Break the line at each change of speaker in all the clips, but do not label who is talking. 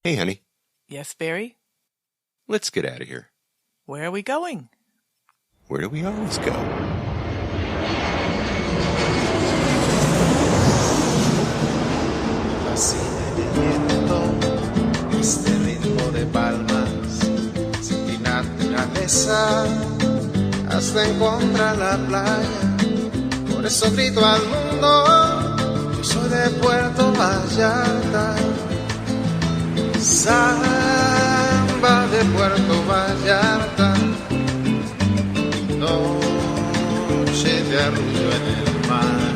Hey, honey.
Yes, Barry?
Let's get out of here.
Where are we going?
Where do we always go?
Fascina el viento, este ritmo de palmas, sin naturaleza, hasta encontrar la playa. Por eso grito al mundo, yo soy de Puerto Vallarta. Samba de Puerto Vallarta, noche de arrullo en el mar.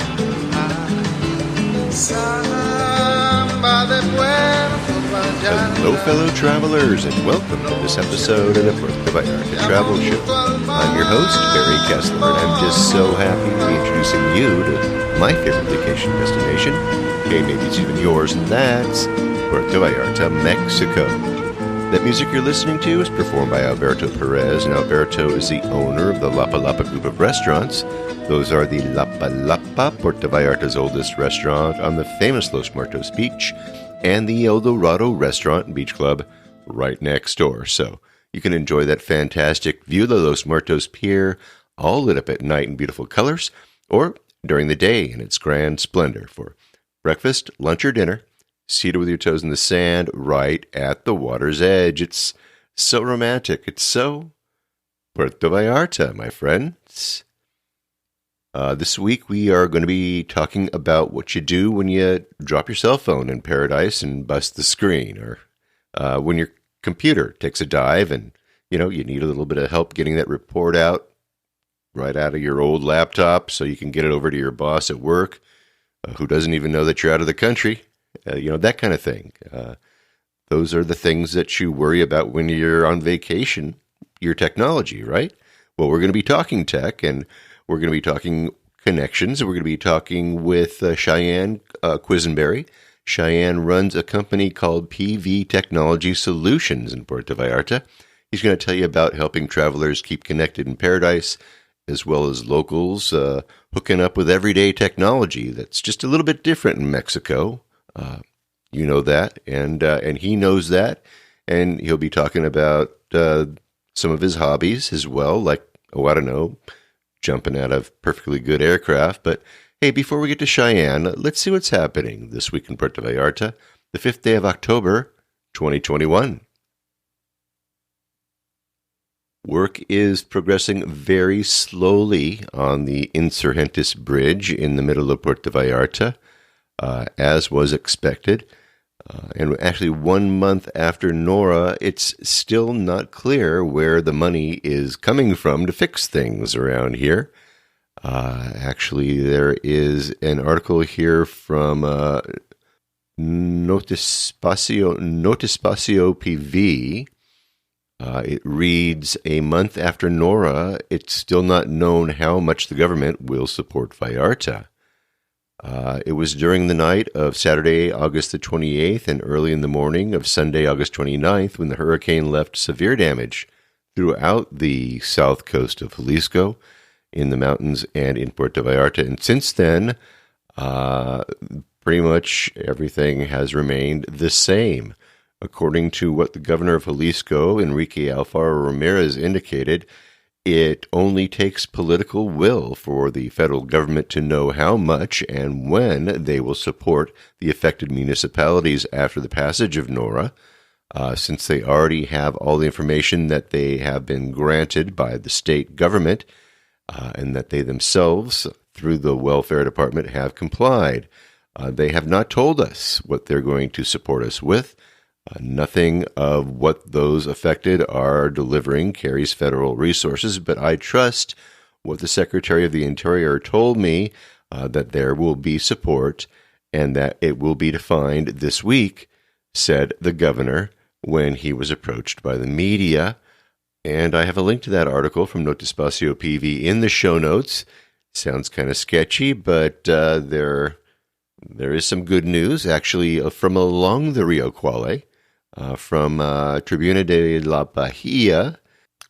Samba de Puerto Vallarta.
Hello, fellow travelers, and welcome to this episode of the Puerto Vallarta Travel Show. I'm your host, Barry Kessler, and I'm just so happy to be introducing you to my favorite vacation destination. Hey, maybe it's even yours, and that's Puerto Vallarta, Mexico. That music you're listening to is performed by Alberto Perez, and Alberto is the owner of the Lapa Lapa group of restaurants. Those are the Lapa Lapa, Puerto Vallarta's oldest restaurant on the famous Los Muertos beach, and the El Dorado restaurant and beach club right next door. So you can enjoy that fantastic view of the Los Muertos pier, all lit up at night in beautiful colors, or during the day in its grand splendor for breakfast, lunch, or dinner, seated with your toes in the sand right at the water's edge. It's so romantic. It's so Puerto Vallarta, my friends. This week we are going to be talking about what you do when you drop your cell phone in paradise and bust the screen, or when your computer takes a dive and you need a little bit of help getting that report out right out of your old laptop so you can get it over to your boss at work, who doesn't even know that you're out of the country. That kind of thing. Those are the things that you worry about when you're on vacation, your technology, right? Well, we're going to be talking tech, and we're going to be talking connections. We're going to be talking with Cheyenne Quisenberry. Cheyenne runs a company called PV Technology Solutions in Puerto Vallarta. He's going to tell you about helping travelers keep connected in paradise, as well as locals hooking up with everyday technology that's just a little bit different in Mexico. You know that, and he knows that, and he'll be talking about some of his hobbies as well, like, I don't know, jumping out of perfectly good aircraft. But hey, before we get to Cheyenne, let's see what's happening this week in Puerto Vallarta, the 5th day of October, 2021. Work is progressing very slowly on the Insurgentes Bridge in the middle of Puerto Vallarta, as was expected. And actually 1 month after Nora, it's still not clear where the money is coming from to fix things around here. Actually, there is an article here from Notispacio PV. It reads, a month after Nora, it's still not known how much the government will support Vallarta. It was during the night of Saturday, August the 28th, and early in the morning of Sunday, August 29th, when the hurricane left severe damage throughout the south coast of Jalisco, in the mountains, and in Puerto Vallarta. And since then, pretty much everything has remained the same. According to what the governor of Jalisco, Enrique Alfaro Ramirez, indicated, it only takes political will for the federal government to know how much and when they will support the affected municipalities after the passage of Nora, since they already have all the information that they have been granted by the state government, and that they themselves, through the welfare department, have complied. They have not told us what they're going to support us with. Nothing of what those affected are delivering carries federal resources, but I trust what the Secretary of the Interior told me, that there will be support and that it will be defined this week, said the governor when he was approached by the media. And I have a link to that article from Notispacio PV in the show notes. Sounds kind of sketchy, but there is some good news, actually, from along the Rio Quale. From Tribuna de la Bahia,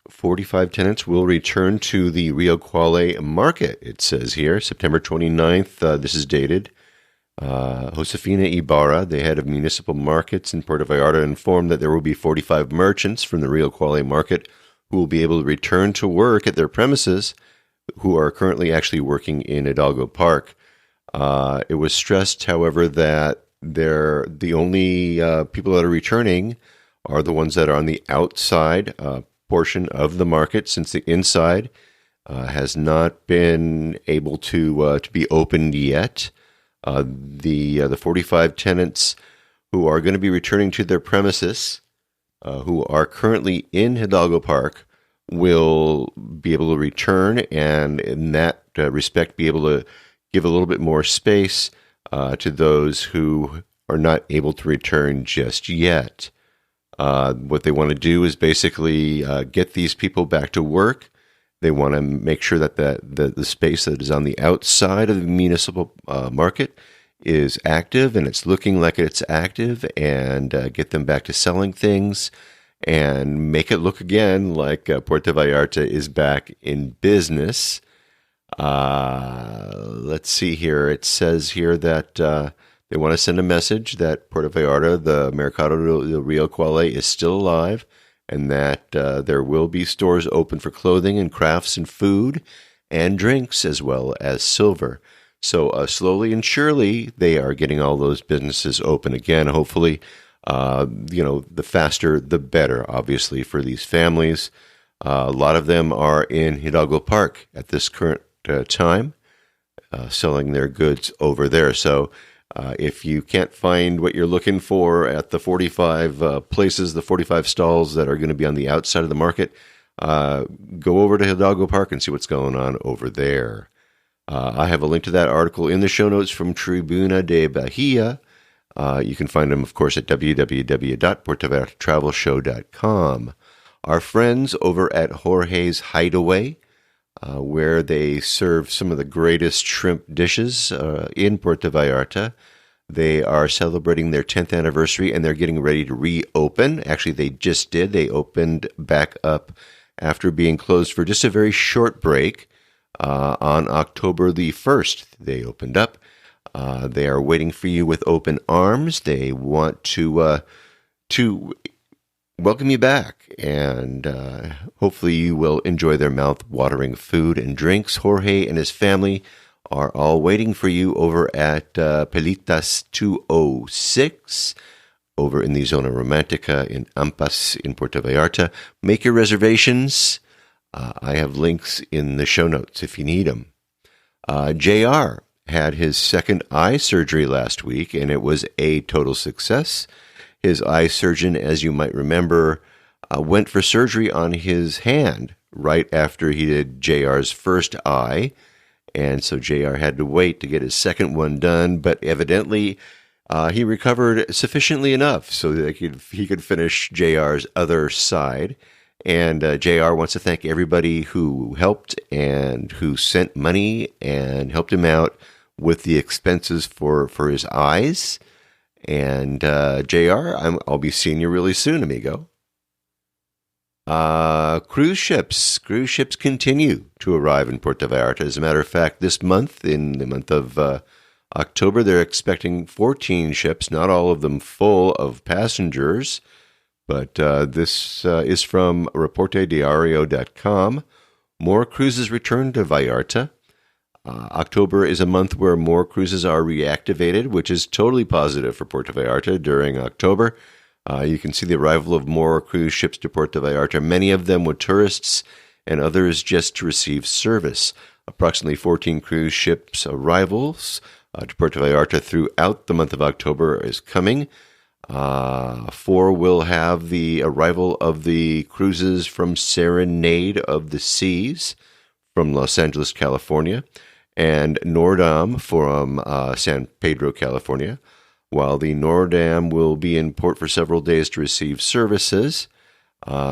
45 tenants will return to the Rio Quale market, it says here, September 29th. This is dated. Josefina Ibarra, the head of municipal markets in Puerto Vallarta, informed that there will be 45 merchants from the Rio Quale market who will be able to return to work at their premises who are currently actually working in Hidalgo Park. It was stressed, however, that the only people that are returning are the ones that are on the outside portion of the market, since the inside has not been able to be opened yet. The 45 tenants who are going to be returning to their premises, who are currently in Hidalgo Park, will be able to return, and in that respect be able to give a little bit more space to those who are not able to return just yet. What they want to do is basically get these people back to work. They want to make sure that the space that is on the outside of the municipal market is active, and it's looking like it's active, and get them back to selling things and make it look again like Puerto Vallarta is back in business. Let's see here. It says here that they want to send a message that Puerto Vallarta, the Mercado del Rio Quale, is still alive, and that there will be stores open for clothing and crafts and food and drinks, as well as silver. So slowly and surely, they are getting all those businesses open again. Hopefully, the faster, the better, obviously, for these families. A lot of them are in Hidalgo Park at this current time, selling their goods over there. So if you can't find what you're looking for at the 45 places, the 45 stalls that are going to be on the outside of the market, go over to Hidalgo Park and see what's going on over there. I have a link to that article in the show notes from Tribuna de Bahia. You can find them, of course, at www.puertovallartatravelshow.com. Our friends over at Jorge's Hideaway, where they serve some of the greatest shrimp dishes in Puerto Vallarta. They are celebrating their 10th anniversary, and they're getting ready to reopen. Actually, they just did. They opened back up after being closed for just a very short break. On October the 1st, they opened up. They are waiting for you with open arms. They want to welcome you back, and hopefully you will enjoy their mouth-watering food and drinks. Jorge and his family are all waiting for you over at Pelitas 206, over in the Zona Romantica in Ampas in Puerto Vallarta. Make your reservations. I have links in the show notes if you need them. JR had his second eye surgery last week, and it was a total success. His eye surgeon, as you might remember, went for surgery on his hand right after he did JR's first eye, and so JR had to wait to get his second one done, but evidently he recovered sufficiently enough so that he could finish JR's other side. And JR wants to thank everybody who helped and who sent money and helped him out with the expenses for his eyes. And JR, I'll be seeing you really soon, amigo. Cruise ships continue to arrive in Puerto Vallarta. As a matter of fact, this month, in the month of October, they're expecting 14 ships, not all of them full of passengers. But this is from reportediario.com. More cruises return to Vallarta. October is a month where more cruises are reactivated, which is totally positive for Puerto Vallarta during October. You can see the arrival of more cruise ships to Puerto Vallarta, many of them with tourists and others just to receive service. Approximately 14 cruise ships arrivals to Puerto Vallarta throughout the month of October is coming. 4 will have the arrival of the cruises from Serenade of the Seas from Los Angeles, California, and Nordam from San Pedro, California, while the Nordam will be in port for several days to receive services.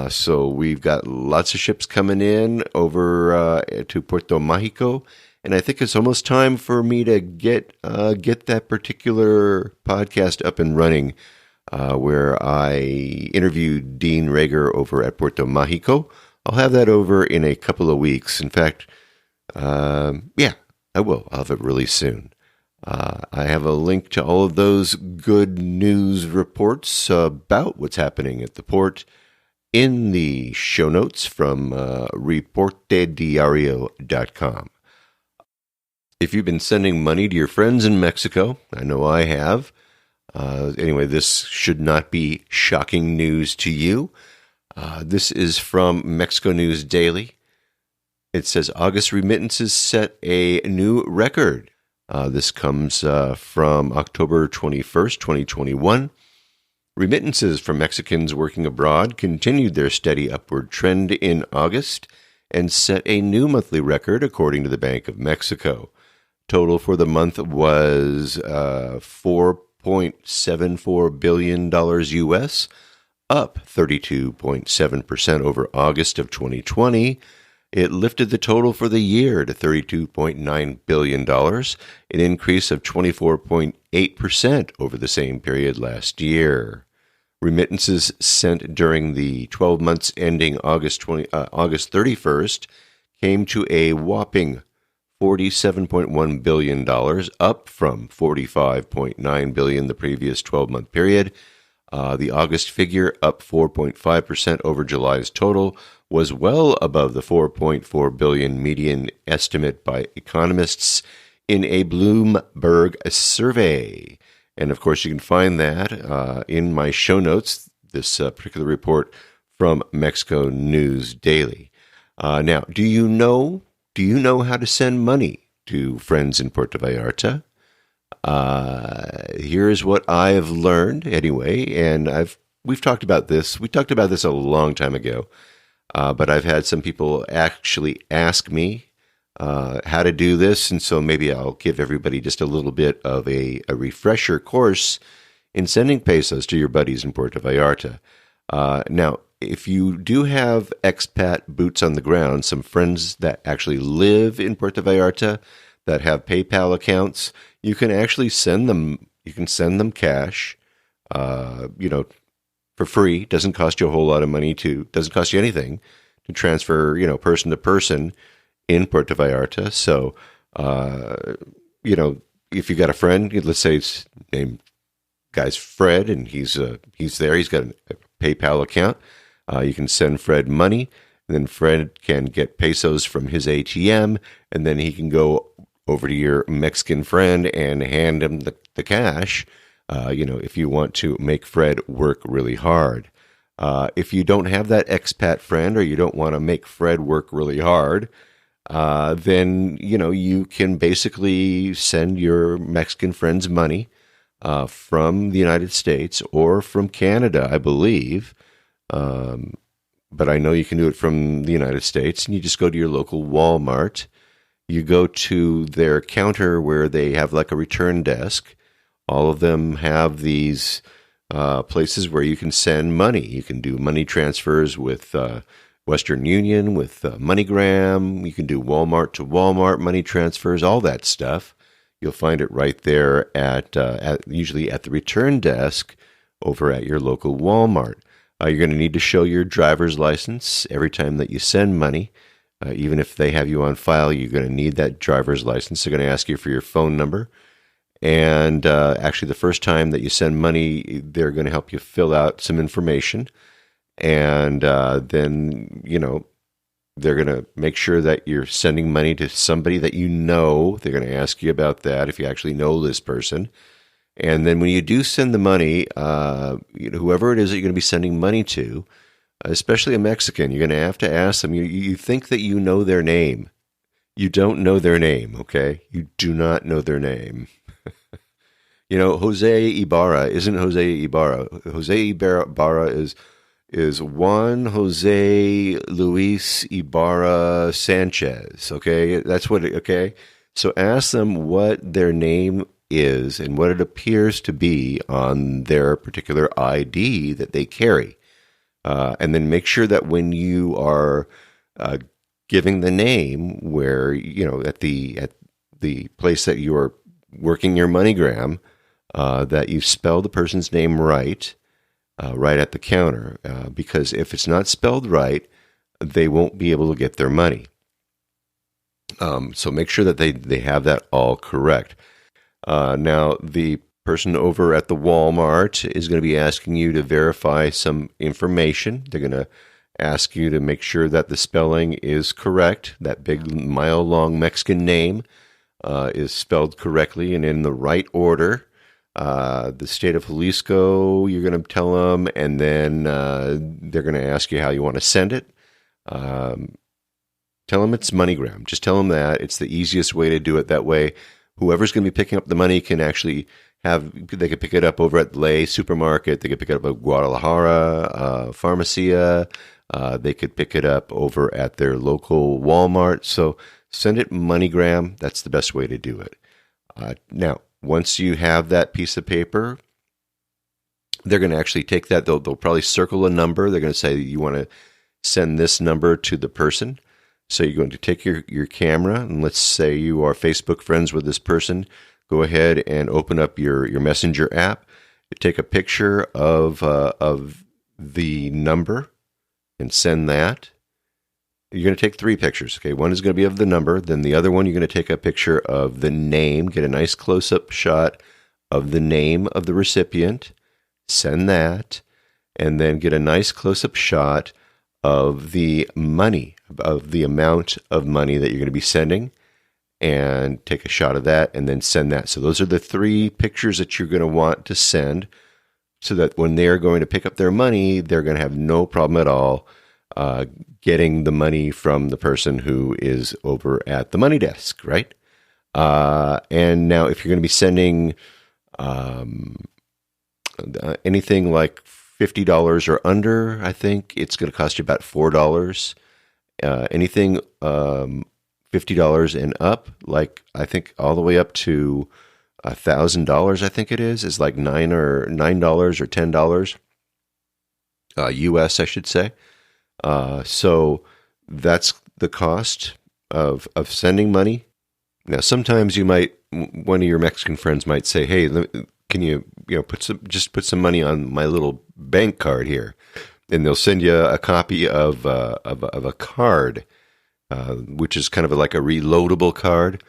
So we've got lots of ships coming in over to Puerto Mágico, and I think it's almost time for me to get that particular podcast up and running, where I interviewed Dean Rager over at Puerto Mágico. I'll have that over in a couple of weeks. In fact, I will. I'll have it really soon. I have a link to all of those good news reports about what's happening at the port in the show notes from reportediario.com. If you've been sending money to your friends in Mexico, I know I have. Anyway, this should not be shocking news to you. This is from Mexico News Daily. It says August remittances set a new record. This comes from October 21st, 2021. Remittances from Mexicans working abroad continued their steady upward trend in August and set a new monthly record, according to the Bank of Mexico. Total for the month was $4.74 billion U.S., up 32.7% over August of 2020. It lifted the total for the year to $32.9 billion, an increase of 24.8% over the same period last year. Remittances sent during the 12 months ending August 31st came to a whopping $47.1 billion, up from $45.9 billion the previous 12-month period. The August figure, up 4.5% over July's total, was well above the $4.4 billion median estimate by economists in a Bloomberg survey. And of course, you can find that in my show notes, this particular report from Mexico News Daily. Now, do you know how to send money to friends in Puerto Vallarta? Here's what I have learned anyway, and we've talked about this. We talked about this a long time ago, but I've had some people actually ask me how to do this, and so maybe I'll give everybody just a little bit of a refresher course in sending pesos to your buddies in Puerto Vallarta. Now, if you do have expat boots on the ground, some friends that actually live in Puerto Vallarta that have PayPal accounts, you can actually send them. You can send them cash, for free. Doesn't cost you a whole lot of money doesn't cost you anything to transfer, person to person in Puerto Vallarta. So, if you got a friend, let's say his name guy's Fred, and he's there. He's got a PayPal account. You can send Fred money, and then Fred can get pesos from his ATM, and then he can go over to your Mexican friend and hand him the cash, if you want to make Fred work really hard. If you don't have that expat friend, or you don't want to make Fred work really hard, then, you can basically send your Mexican friends money from the United States or from Canada, I believe. But I know you can do it from the United States, and you just go to your local Walmart. You go to their counter where they have like a return desk. All of them have these places where you can send money. You can do money transfers with Western Union, with MoneyGram. You can do Walmart to Walmart money transfers, all that stuff. You'll find it right there usually at the return desk over at your local Walmart. You're going to need to show your driver's license every time that you send money. Even if they have you on file, you're going to need that driver's license. They're going to ask you for your phone number. And actually, the first time that you send money, they're going to help you fill out some information. And then, they're going to make sure that you're sending money to somebody that you know. They're going to ask you about that if you actually know this person. And then when you do send the money, whoever it is that you're going to be sending money to, especially a Mexican, you're going to have to ask them. You think that you know their name. You don't know their name, okay? You do not know their name. Jose Ibarra isn't Jose Ibarra. Jose Ibarra is Juan Jose Luis Ibarra Sanchez, okay? That's okay? So ask them what their name is and what it appears to be on their particular ID that they carry. And then make sure that when you are giving the name, where at the place that you are working your MoneyGram, that you spell the person's name right at the counter, because if it's not spelled right, they won't be able to get their money. So make sure that they have that all correct. Now, the person over at the Walmart is going to be asking you to verify some information. They're going to ask you to make sure that the spelling is correct. That big mile-long Mexican name is spelled correctly and in the right order. The state of Jalisco, you're going to tell them, and then they're going to ask you how you want to send it. Tell them it's MoneyGram. Just tell them that. It's the easiest way to do it. That way, whoever's going to be picking up the money can actually they could pick it up over at Lay Supermarket. They could pick it up at Guadalajara, Farmacia. They could pick it up over at their local Walmart. So send it MoneyGram. That's the best way to do it. Now, once you have that piece of paper, they're going to actually take that. They'll probably circle a number. They're going to say you want to send this number to the person. So you're going to take your camera, and let's say you are Facebook friends with this person. Go ahead and open up your Messenger app. Take a picture of the number and send that. You're going to take 3 pictures. Okay, one is going to be of the number. Then the other one, you're going to take a picture of the name. Get a nice close-up shot of the name of the recipient. Send that, and then get a nice close-up shot of the money, of the amount of money that you're going to be sending, and take a shot of that, and then send that. So those are the 3 pictures that you're going to want to send, so that when they're going to pick up their money, they're going to have no problem at all getting the money from the person who is over at the money desk, right? And now, if you're going to be sending anything like $50 or under, I think it's going to cost you about $4. Anything $50 and up, like I think all the way up to $1,000, I think it is like $9 or $10 US, I should say. So that's the cost of sending money. Now, sometimes one of your Mexican friends might say, "Hey, can you put some money on my little bank card here," and they'll send you a copy of a card, which is kind of like a reloadable card.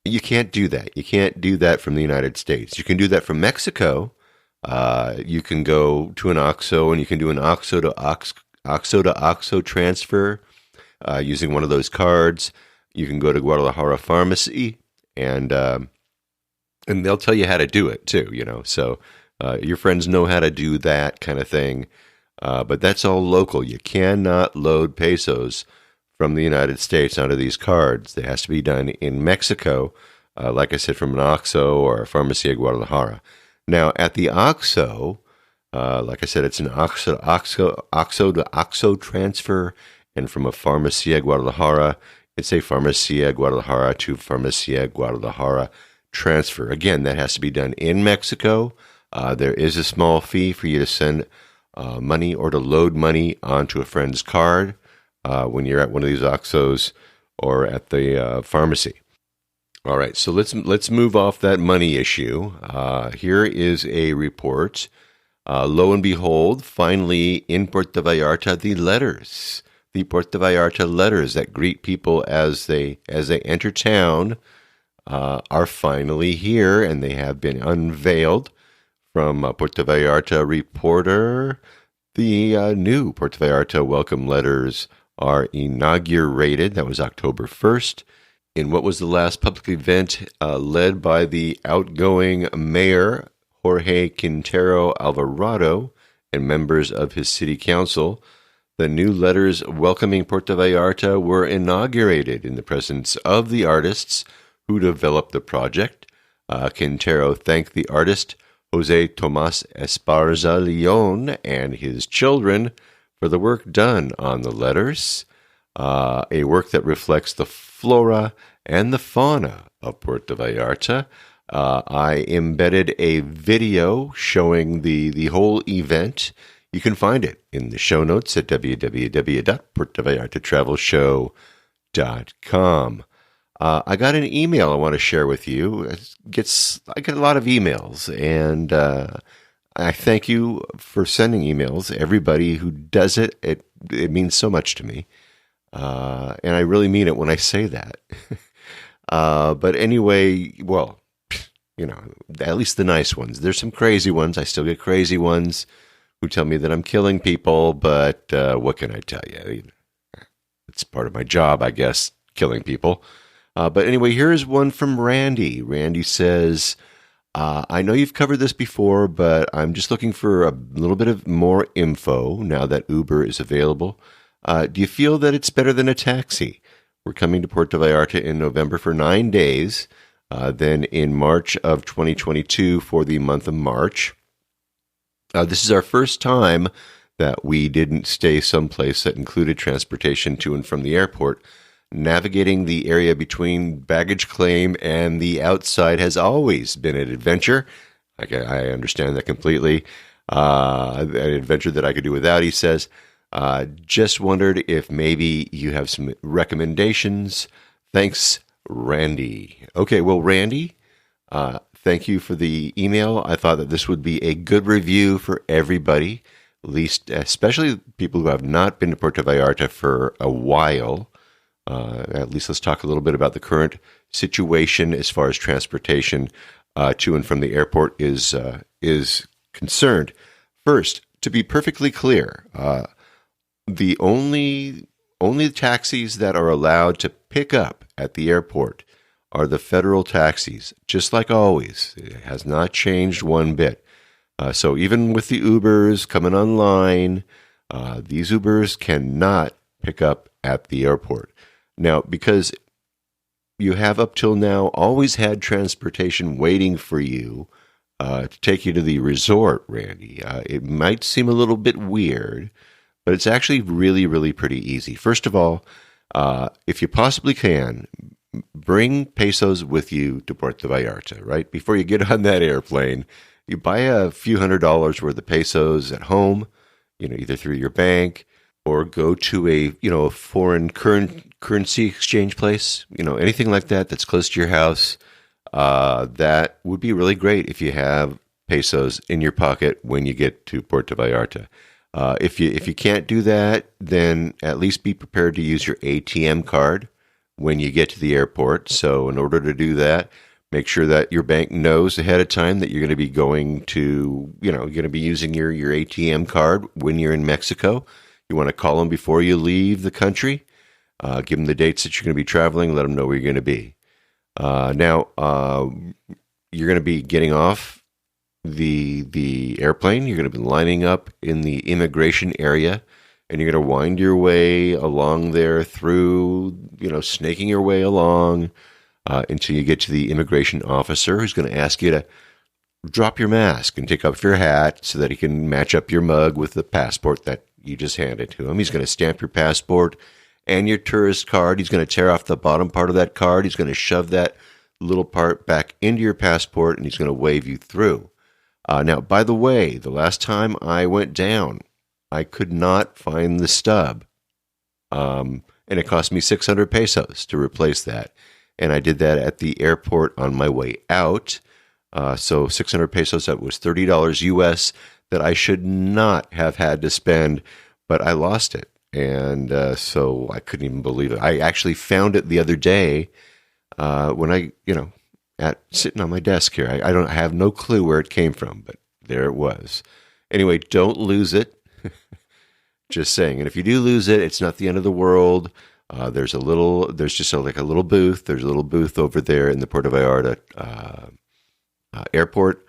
You can't do that. You can't do that from the United States. You can do that from Mexico. You can go to an OXXO and you can do an OXXO to OXXO transfer using one of those cards. You can go to Guadalajara Pharmacy and they'll tell you how to do it too, So your friends know how to do that kind of thing. But that's all local. You cannot load pesos from the United States onto these cards. It has to be done in Mexico, like I said, from an OXXO or a Farmacia Guadalajara. Now, at the OXXO, like I said, it's an OXXO to OXXO transfer, and from a Farmacia Guadalajara, it's a Farmacia Guadalajara to Farmacia Guadalajara transfer. Again, that has to be done in Mexico. There is a small fee for you to send money or to load money onto a friend's card when you're at one of these OXXOs or at the pharmacy. All right, so let's move off that money issue. Here is a report. Lo and behold, finally in Puerto Vallarta, the Puerto Vallarta letters that greet people as they enter town are finally here, and they have been unveiled from Puerto Vallarta reporter. The new Puerto Vallarta welcome letters are inaugurated. That was October 1st. In what was the last public event led by the outgoing mayor, Jorge Quintero Alvarado, and members of his city council, the new letters welcoming Puerto Vallarta were inaugurated in the presence of the artists who developed the project. Quintero thanked the artist, Jose Tomas Esparza Leon, and his children for the work done on the letters, a work that reflects the flora and the fauna of Puerto Vallarta. I embedded a video showing the whole event. You can find it in the show notes at www.puertovallartatravelshow.com. I got an email I want to share with you. I get a lot of emails, and I thank you for sending emails. Everybody who does it, it means so much to me. And I really mean it when I say that. But anyway, well, at least the nice ones. There's some crazy ones. I still get crazy ones who tell me that I'm killing people, but what can I tell you? It's part of my job, I guess, killing people. But anyway, here's one from Randy. Randy says, I know you've covered this before, but I'm just looking for a little bit of more info now that Uber is available. Do you feel that it's better than a taxi? We're coming to Puerto Vallarta in November for 9 days, then in March of 2022 for the month of March. This is our first time that we didn't stay someplace that included transportation to and from the airport. Navigating the area between baggage claim and the outside has always been an adventure. I understand that completely. An adventure that I could do without, he says. Just wondered if maybe you have some recommendations. Thanks, Randy. Okay, well, Randy, thank you for the email. I thought that this would be a good review for everybody, at least, especially people who have not been to Puerto Vallarta for a while. At least let's talk a little bit about the current situation as far as transportation to and from the airport is concerned. First, to be perfectly clear, the only taxis that are allowed to pick up at the airport are the federal taxis, just like always. It has not changed one bit. So even with the Ubers coming online, these Ubers cannot pick up at the airport. Now, because you have up till now always had transportation waiting for you to take you to the resort, Randy, it might seem a little bit weird, but it's actually really, really pretty easy. First of all, if you possibly can, bring pesos with you to Puerto Vallarta, right? Before you get on that airplane, you buy a few $100s worth of pesos at home, either through your bank, or go to a foreign currency exchange place, anything like that that's close to your house. That would be really great if you have pesos in your pocket when you get to Puerto Vallarta. If you can't do that, then at least be prepared to use your ATM card when you get to the airport. So in order to do that, make sure that your bank knows ahead of time that you're going to be going to, you're going to be using your ATM card when you're in Mexico. You want to call them before you leave the country. Give them the dates that you're going to be traveling. Let them know where you're going to be. Now, you're going to be getting off the airplane. You're going to be lining up in the immigration area, and you're going to wind your way along there through, snaking your way along until you get to the immigration officer, who's going to ask you to drop your mask and take off your hat so that he can match up your mug with the passport that you just handed to him. He's going to stamp your passport and your tourist card. He's going to tear off the bottom part of that card. He's going to shove that little part back into your passport, and he's going to wave you through. Now, by the way, the last time I went down, I could not find the stub, and it cost me 600 pesos to replace that. And I did that at the airport on my way out. So 600 pesos, that was $30 US that I should not have had to spend, but I lost it. And so I couldn't even believe it. I actually found it the other day when I, sitting on my desk here. I have no clue where it came from, but there it was. Anyway, don't lose it. Just saying. And if you do lose it, it's not the end of the world. There's just a little booth. There's a little booth over there in the Puerto Vallarta airport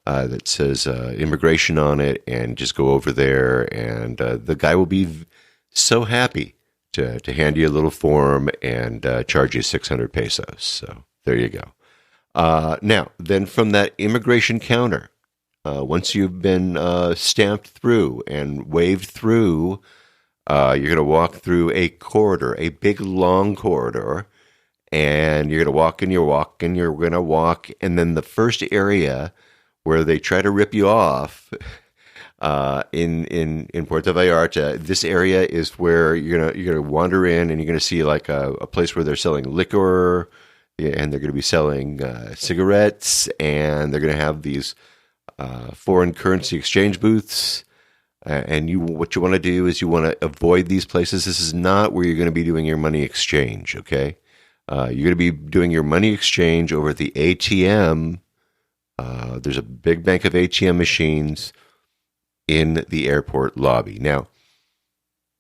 that says immigration on it, and just go over there, and the guy will be so happy to hand you a little form and charge you 600 pesos. So there you go. Now, then from that immigration counter, once you've been stamped through and waved through, you're going to walk through a corridor, a big long corridor, and you're going to walk and you're going to walk, and then the first area where they try to rip you off in Puerto Vallarta, this area is where you're gonna wander in, and you're gonna see like a place where they're selling liquor, and they're gonna be selling cigarettes, and they're gonna have these foreign currency exchange booths. And what you want to do is you want to avoid these places. This is not where you're going to be doing your money exchange. Okay, you're going to be doing your money exchange over at the ATM There's a big bank of ATM machines in the airport lobby. Now,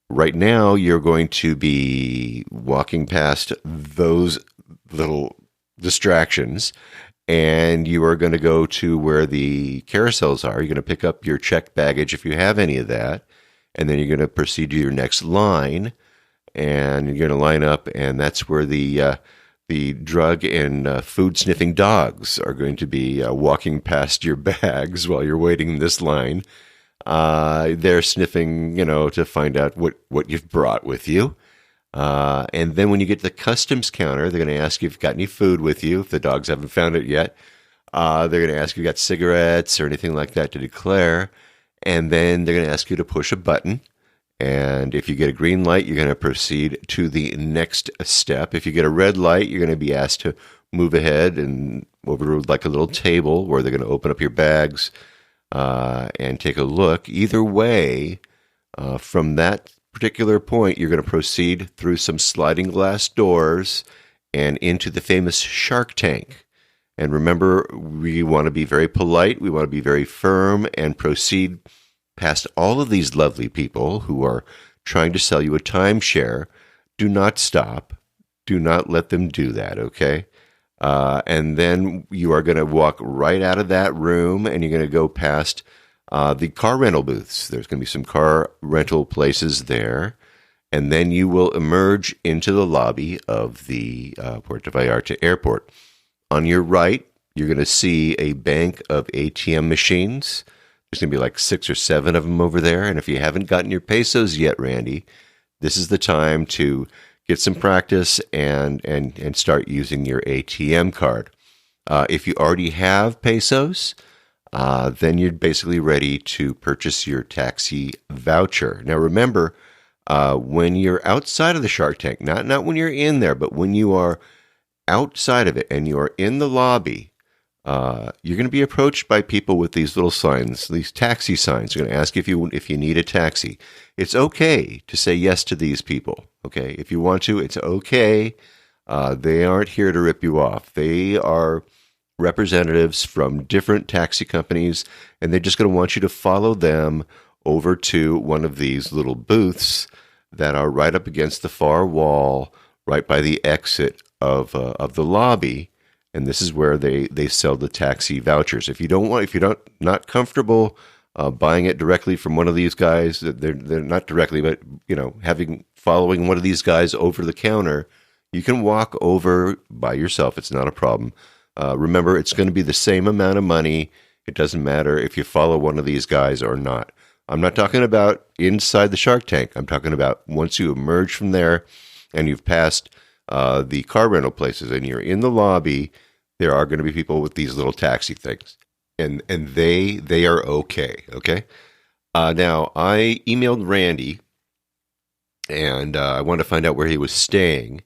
right now, you're going to be walking past those little distractions, and you are going to go to where the carousels are. You're going to pick up your checked baggage if you have any of that, and then you're going to proceed to your next line, and you're going to line up, and that's where the drug and food sniffing dogs are going to be walking past your bags while you're waiting in this line. They're sniffing, to find out what you've brought with you. And then when you get to the customs counter, they're going to ask you if you've got any food with you. If the dogs haven't found it yet, they're going to ask if you got cigarettes or anything like that to declare. And then they're going to ask you to push a button. And if you get a green light, you're going to proceed to the next step. If you get a red light, you're going to be asked to move ahead and over to like a little table where they're going to open up your bags and take a look. Either way, from that particular point, you're going to proceed through some sliding glass doors and into the famous Shark Tank. And remember, we want to be very polite, we want to be very firm, and proceed past all of these lovely people who are trying to sell you a timeshare. Do not stop. Do not let them do that, okay? And then you are going to walk right out of that room, and you're going to go past the car rental booths. There's going to be some car rental places there. And then you will emerge into the lobby of the Puerto Vallarta airport. On your right, you're going to see a bank of ATM machines. There's going to be like 6 or 7 of them over there. And if you haven't gotten your pesos yet, Randy, this is the time to get some practice and start using your ATM card. If you already have pesos, then you're basically ready to purchase your taxi voucher. Now, remember, when you're outside of the Shark Tank, not when you're in there, but when you are outside of it and you are in the lobby, you're going to be approached by people with these little signs, these taxi signs. They're going to ask if you need a taxi. It's okay to say yes to these people. Okay, if you want to, it's okay. They aren't here to rip you off. They are representatives from different taxi companies, and they're just going to want you to follow them over to one of these little booths that are right up against the far wall, right by the exit of the lobby. And this is where they sell the taxi vouchers. If you're not comfortable buying it directly from one of these guys, they're not directly, but following one of these guys over the counter, you can walk over by yourself. It's not a problem. Remember, it's going to be the same amount of money. It doesn't matter if you follow one of these guys or not. I'm not talking about inside the Shark Tank. I'm talking about once you emerge from there and you've passed the car rental places and you're in the lobby, there are going to be people with these little taxi things. And they are okay. Now, I emailed Randy, and I wanted to find out where he was staying.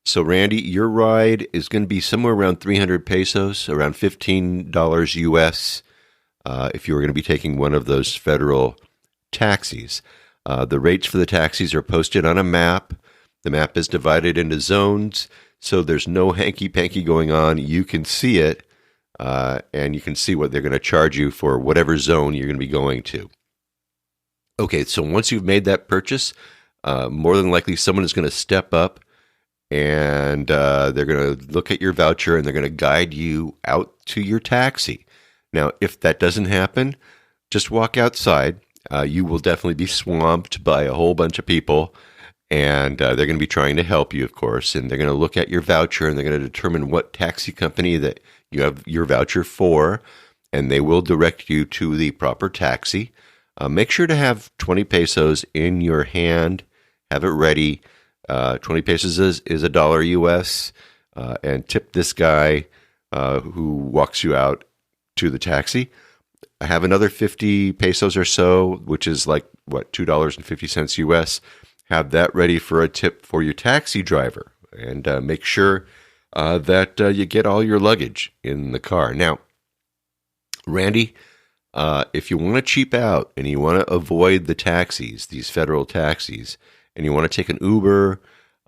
So, Randy, your ride is going to be somewhere around 300 pesos, around $15 US, if you were going to be taking one of those federal taxis. The rates for the taxis are posted on a map. The map is divided into zones, so there's no hanky-panky going on. You can see it, and you can see what they're going to charge you for whatever zone you're going to be going to. Okay, so once you've made that purchase, more than likely someone is going to step up, and they're going to look at your voucher, and they're going to guide you out to your taxi. Now, if that doesn't happen, just walk outside. You will definitely be swamped by a whole bunch of people, and they're going to be trying to help you, of course, and they're going to look at your voucher, and they're going to determine what taxi company that you have your voucher for, and they will direct you to the proper taxi. Make sure to have 20 pesos in your hand. Have it ready. 20 pesos is $1 US, and tip this guy who walks you out to the taxi. Have another 50 pesos or so, which is like, $2.50 US. Have that ready for a tip for your taxi driver, and make sure that you get all your luggage in the car. Now, Randy, if you want to cheap out and you want to avoid the taxis, these federal taxis, and you want to take an Uber,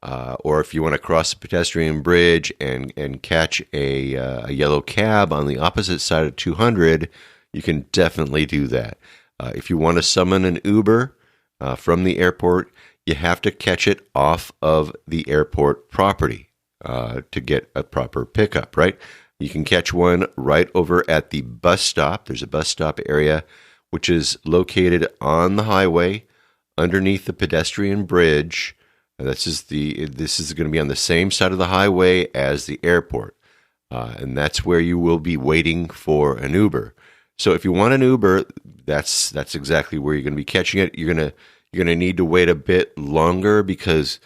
or if you want to cross a pedestrian bridge and catch a yellow cab on the opposite side of 200, you can definitely do that. If you want to summon an Uber from the airport, you have to catch it off of the airport property to get a proper pickup, right? You can catch one right over at the bus stop. There's a bus stop area which is located on the highway underneath the pedestrian bridge. This is going to be on the same side of the highway as the airport, and that's where you will be waiting for an Uber. So if you want an Uber, that's exactly where you're going to be catching it. You're going to need to wait a bit longer because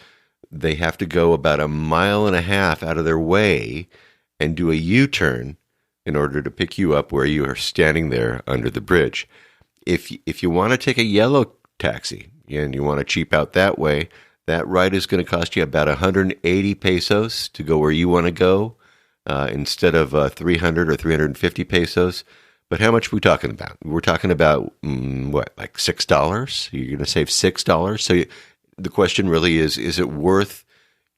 they have to go about 1.5 miles out of their way and do a U-turn in order to pick you up where you are standing there under the bridge. If you want to take a yellow taxi and you want to cheap out that way, that ride is going to cost you about 180 pesos to go where you want to go instead of 300 or 350 pesos. But how much are we talking about? We're talking about, like $6? You're going to save $6? So the question really is it worth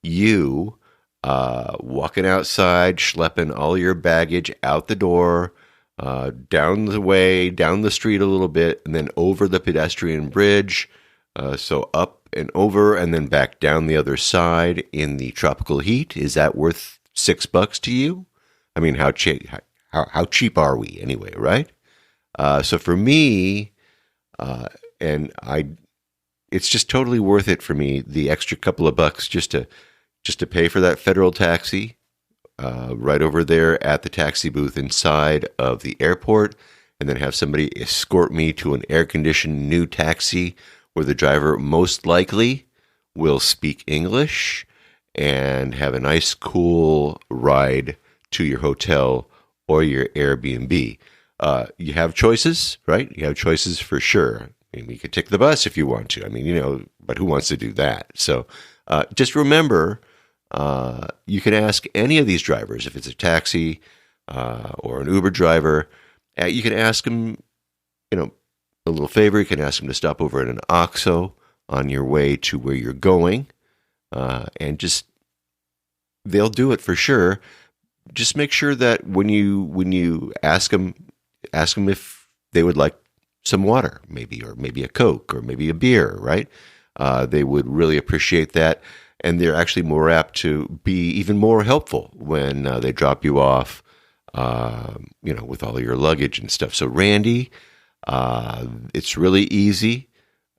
you walking outside, schlepping all your baggage out the door, down the street a little bit, and then over the pedestrian bridge, so up and over, and then back down the other side in the tropical heat? Is that worth $6 to you? I mean, how cheap are we anyway, right? So for me, it's just totally worth it for me, the extra couple of bucks just to pay for that federal taxi right over there at the taxi booth inside of the airport, and then have somebody escort me to an air-conditioned new taxi where the driver most likely will speak English and have a nice, cool ride to your hotel or your Airbnb. You have choices, right? You have choices for sure. I mean, you could take the bus if you want to. I mean, but who wants to do that? So just remember, you can ask any of these drivers, if it's a taxi or an Uber driver, you can ask them, a little favor. You can ask them to stop over at an OXXO on your way to where you're going, and they'll do it for sure. Just make sure that when you ask them if they would like some water, maybe a Coke, or maybe a beer, right? They would really appreciate that, and they're actually more apt to be even more helpful when they drop you off, with all your luggage and stuff. So, Randy, it's really easy.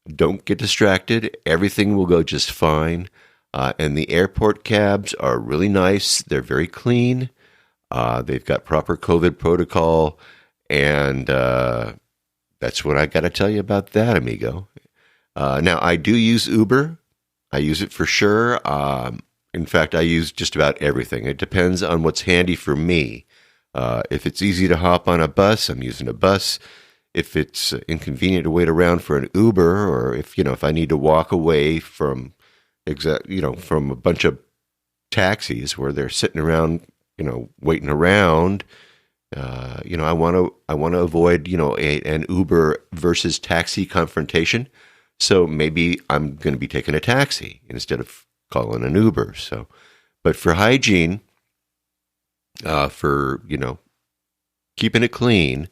Don't get distracted. Everything will go just fine. And the airport cabs are really nice. They're very clean. They've got proper COVID protocol. And that's what I got to tell you about that, amigo. Now, I do use Uber. I use it for sure. In fact, I use just about everything. It depends on what's handy for me. If it's easy to hop on a bus, I'm using a bus. If it's inconvenient to wait around for an Uber, or if I need to walk away from from a bunch of taxis where they're sitting around, waiting around, I want to avoid, an Uber versus taxi confrontation. So maybe I'm going to be taking a taxi instead of calling an Uber. So, but for hygiene, for keeping it clean,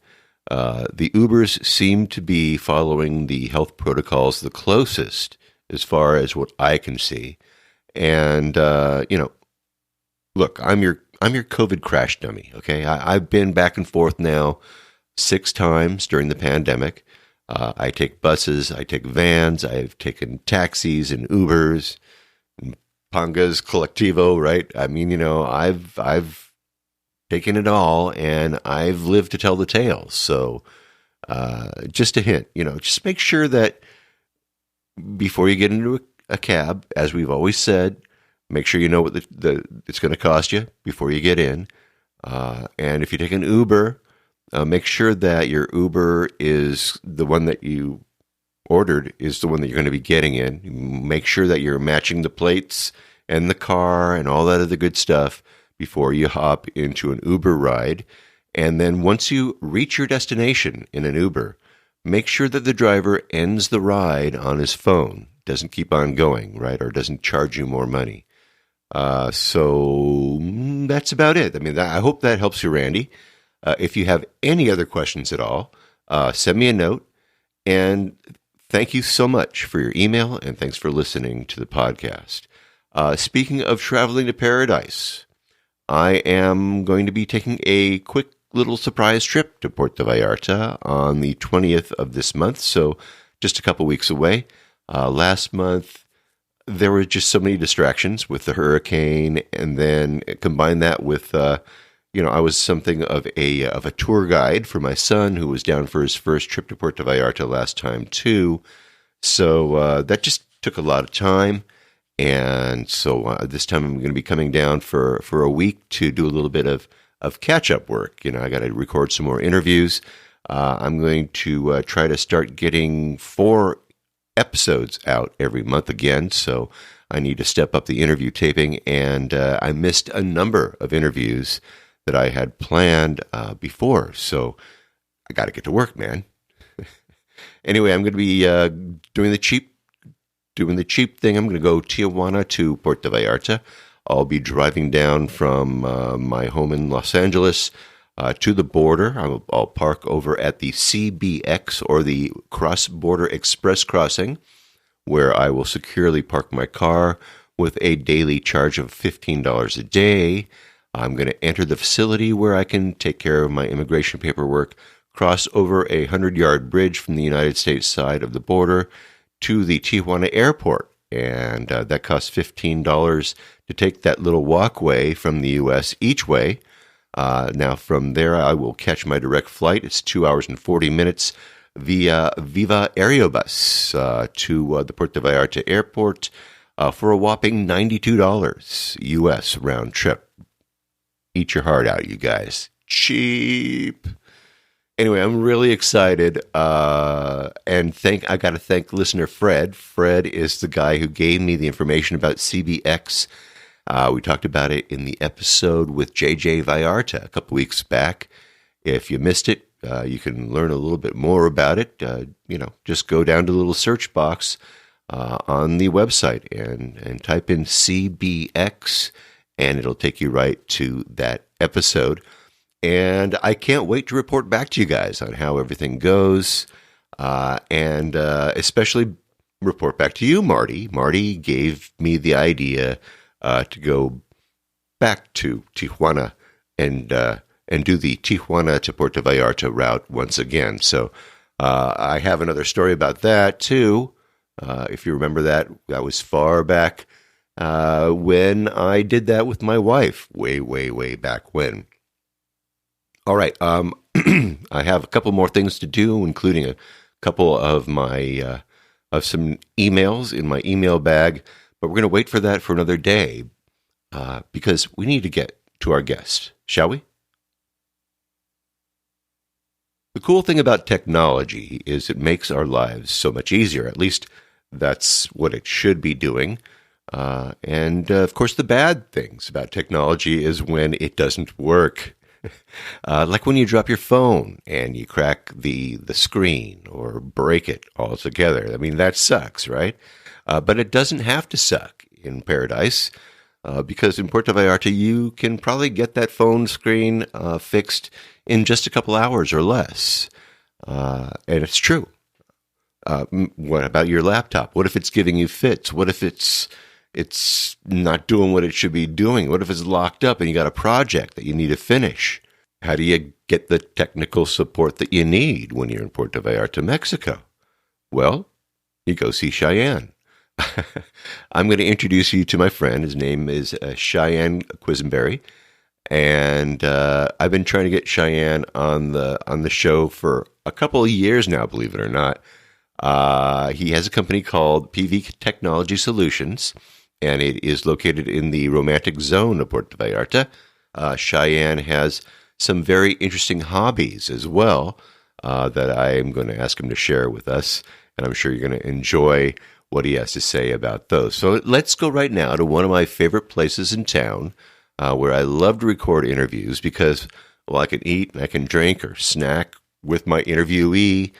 the Ubers seem to be following the health protocols the closest, as far as what I can see. And look, I'm your COVID crash dummy. Okay, I've been back and forth now 6 times during the pandemic. I take buses, I take vans, I've taken taxis and Ubers, and Pangas, Colectivo, right? I mean, I've taken it all, and I've lived to tell the tale. So, just a hint, just make sure that before you get into a cab, as we've always said, make sure you know what it's going to cost you before you get in. And if you take an Uber, make sure that your Uber is the one that you ordered is the one that you're going to be getting in. Make sure that you're matching the plates and the car and all that other good stuff before you hop into an Uber ride. And then once you reach your destination in an Uber, make sure that the driver ends the ride on his phone. doesn't keep on going, right? Or doesn't charge you more money. So that's about it. I mean, I hope that helps you, Randy. If you have any other questions at all, send me a note. And thank you so much for your email, and thanks for listening to the podcast. Speaking of traveling to paradise, I am going to be taking a quick little surprise trip to Puerto Vallarta on the 20th of this month, so just a couple weeks away. Last month, there were just so many distractions with the hurricane, and then combine that with, I was something of a tour guide for my son who was down for his first trip to Puerto Vallarta last time too. So that just took a lot of time. And so this time I'm going to be coming down for a week to do a little bit of catch-up work. I got to record some more interviews. I'm going to try to start getting 4 episodes out every month again. So I need to step up the interview taping. And I missed a number of interviews that I had planned before. So I got to get to work, man. Anyway, I'm going to be doing the cheap thing. I'm going to go Tijuana to Puerto Vallarta. I'll be driving down from my home in Los Angeles to the border. I'll park over at the CBX, or the Cross Border Express Crossing, where I will securely park my car with a daily charge of $15 a day. I'm going to enter the facility where I can take care of my immigration paperwork, cross over a 100-yard bridge from the United States side of the border to the Tijuana airport. And that costs $15 to take that little walkway from the U.S. each way. Now, from there, I will catch my direct flight. It's 2 hours and 40 minutes via Viva Aerobus to the Puerto Vallarta airport for a whopping $92 U.S. round trip. Eat your heart out, you guys. Cheap. Anyway, I'm really excited, and I got to thank listener Fred. Fred is the guy who gave me the information about CBX. We talked about it in the episode with JJ Vallarta a couple weeks back. If you missed it, you can learn a little bit more about it. Just go down to the little search box on the website and type in CBX, and it'll take you right to that episode. And I can't wait to report back to you guys on how everything goes, and especially report back to you, Marty. Marty gave me the idea to go back to Tijuana and do the Tijuana to Puerto Vallarta route once again. So I have another story about that too. If you remember that was far back when I did that with my wife, way back when. All right, I have a couple more things to do, including a couple of my of some emails in my email bag, but we're going to wait for that for another day because we need to get to our guest, shall we? The cool thing about technology is it makes our lives so much easier. At least that's what it should be doing. And of course, the bad things about technology is when it doesn't work. Like when you drop your phone and you crack the screen or break it altogether. I mean, that sucks, right? But it doesn't have to suck in paradise because in Puerto Vallarta, you can probably get that phone screen fixed in just a couple hours or less. And it's true. What about your laptop? What if it's giving you fits? What if it's not doing what it should be doing? What if it's locked up and you got a project that you need to finish? How do you get the technical support that you need when you're in Puerto Vallarta, Mexico? Well, you go see Cheyenne. I'm going to introduce you to my friend. His name is Cheyenne Quisenberry, and I've been trying to get Cheyenne on the show for a couple of years now, believe it or not. He has a company called PV Technology Solutions, and it is located in the romantic zone of Puerto Vallarta. Cheyenne has some very interesting hobbies as well that I am going to ask him to share with us, and I'm sure you're going to enjoy what he has to say about those. So let's go right now to one of my favorite places in town where I love to record interviews because, well, I can eat and I can drink or snack with my interviewee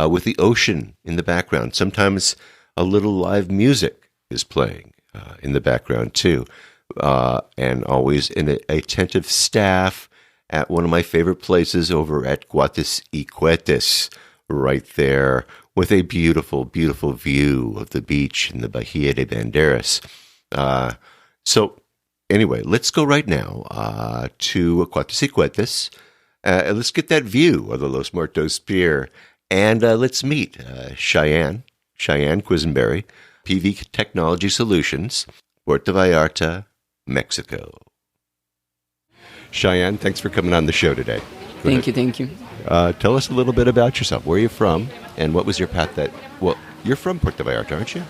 with the ocean in the background. Sometimes a little live music is playing in the background too. And always an attentive staff at one of my favorite places over at Guates y Cohetes, right there with a beautiful, beautiful view of the beach in the Bahia de Banderas. So anyway, let's go right now to Guates y Cohetes. Let's get that view of the Los Muertos Pier, and let's meet Cheyenne Quisenberry, PV Technology Solutions, Puerto Vallarta, Mexico. Cheyenne, thanks for coming on the show today.
Thank you.
Tell us a little bit about yourself. Where are you from, and what was your path you're from Puerto Vallarta, aren't you?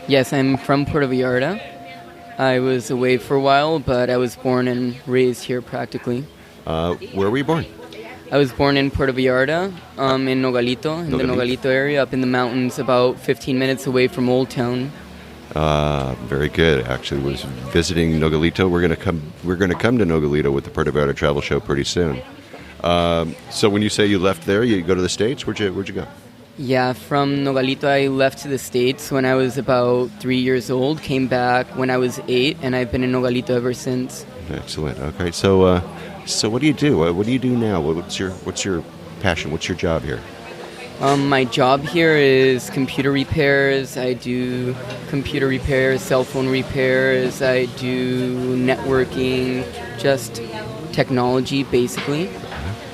Yes, I'm from Puerto Vallarta. I was away for a while, but I was born and raised here practically.
Where were you born?
I was born in Puerto Vallarta, in Nogalitto, the Nogalitto area, up in the mountains, about 15 minutes away from Old Town.
Very good. Actually, was visiting Nogalitto. We're gonna come to Nogalitto with the Puerto Vallarta Travel Show pretty soon. So when you say you left there, you go to the States. Where'd you go?
Yeah, from Nogalitto, I left to the States when I was about 3 years old. Came back when I was 8, and I've been in Nogalitto ever since.
Excellent. Okay, so what do you do? What do you do now? What's your passion? What's your job here?
My job here is computer repairs. I do computer repairs, cell phone repairs. I do networking, just technology, basically.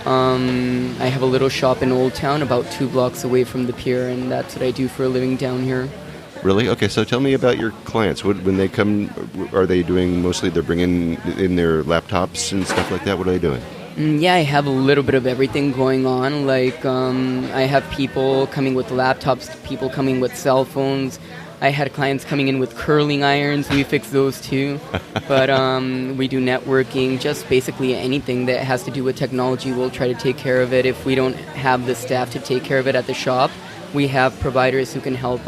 I have a little shop in Old Town, about 2 blocks away from the pier, and that's what I do for a living down here.
Really? Okay, so tell me about your clients. When they come, are they doing mostly, they're bringing in their laptops and stuff like that? What are they doing?
Yeah, I have a little bit of everything going on. Like, I have people coming with laptops, people coming with cell phones. I had clients coming in with curling irons. We fix those too. But we do networking, just basically anything that has to do with technology. We'll try to take care of it. If we don't have the staff to take care of it at the shop, we have providers who can help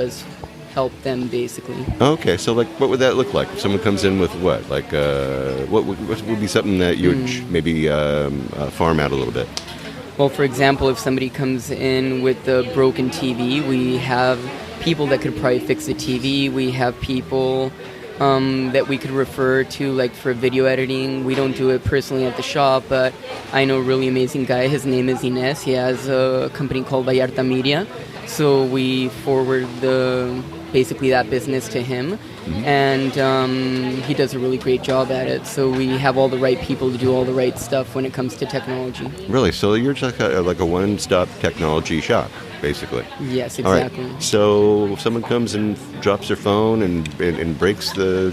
them, basically.
Okay, so like, what would that look like? If someone comes in with what? Like, what would be something that you would maybe farm out a little bit?
Well, for example, if somebody comes in with a broken TV, we have people that could probably fix the TV. We have people that we could refer to, like, for video editing. We don't do it personally at the shop, but I know a really amazing guy. His name is Ines. He has a company called Vallarta Media. So we forward basically that business to him, and he does a really great job at it. So we have all the right people to do all the right stuff when it comes to technology. Really?
So you're just like a one-stop technology shop, basically?
Yes, exactly.
All right. So if someone comes and drops their phone and breaks the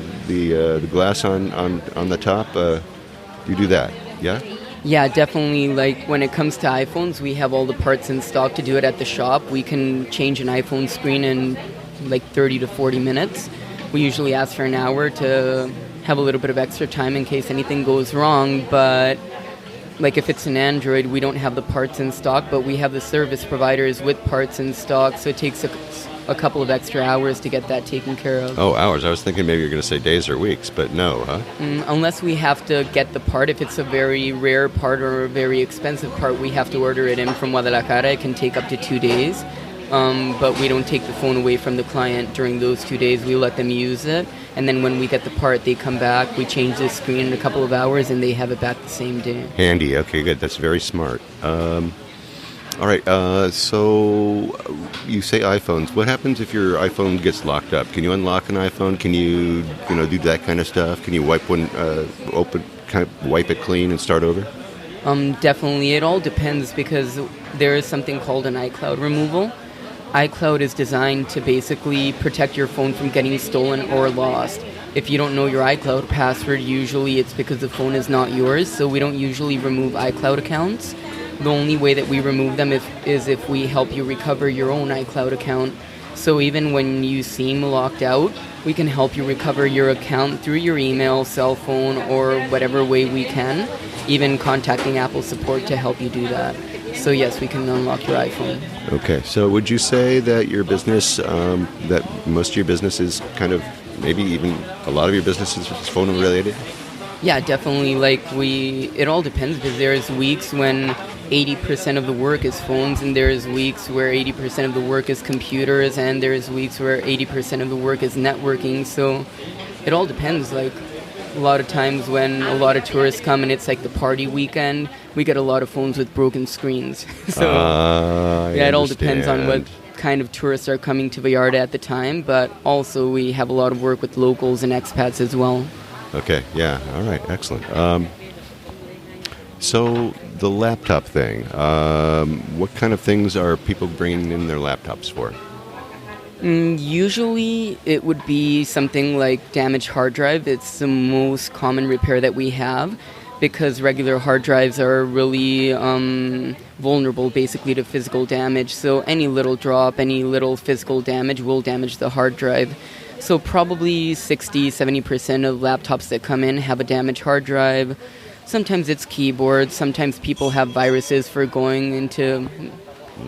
glass on the top, you do that, yeah?
Yeah, definitely. Like, when it comes to iPhones, we have all the parts in stock to do it at the shop. We can change an iPhone screen in like 30 to 40 minutes. We usually ask for an hour to have a little bit of extra time in case anything goes wrong. But like, if it's an Android, we don't have the parts in stock, but we have the service providers with parts in stock, so it takes a couple of extra hours to get that taken care of.
Oh, hours. I was thinking maybe you're going to say days or weeks, but no, huh?
Unless we have to get the part. If it's a very rare part or a very expensive part, we have to order it in from Guadalajara. It can take up to 2 days. But we don't take the phone away from the client during those 2 days. We let them use it. And then when we get the part, they come back. We change the screen in a couple of hours, and they have it back the same day. Handy.
Okay, good. That's very smart. All right, so you say iPhones. What happens if your iPhone gets locked up? Can you unlock an iPhone? Can you do that kind of stuff? Can you wipe one open, kind of wipe it clean and start over?
Definitely. It all depends, because there is something called an Icloud Removal. Icloud is designed to basically protect your phone from getting stolen or lost. If you don't know your iCloud password, usually it's because the phone is not yours, so we don't usually remove iCloud accounts. The only way that we remove them is if we help you recover your own iCloud account. So even when you seem locked out, we can help you recover your account through your email, cell phone, or whatever way we can, even contacting Apple support to help you do that. So yes, we can unlock your iPhone.
Okay, so would you say that your business, that most of your business is kind of, maybe even a lot of your business is phone related?
Yeah, definitely. Like, it all depends, because there's weeks when 80% of the work is phones, and there's weeks where 80% of the work is computers, and there's weeks where 80% of the work is networking. So it all depends. Like, a lot of times when a lot of tourists come and it's like the party weekend, we get a lot of phones with broken screens. So it all depends on what kind of tourists are coming to Vallarta at the time, but also we have a lot of work with locals and expats as well.
Okay, yeah, all right, excellent. So the laptop thing, what kind of things are people bringing in their laptops for?
Usually it would be something like damaged hard drive. It's the most common repair that we have because regular hard drives are really vulnerable basically to physical damage. So any little drop, any little physical damage will damage the hard drive. So probably 60-70% of laptops that come in have a damaged hard drive. Sometimes it's keyboards. Sometimes people have viruses for going into,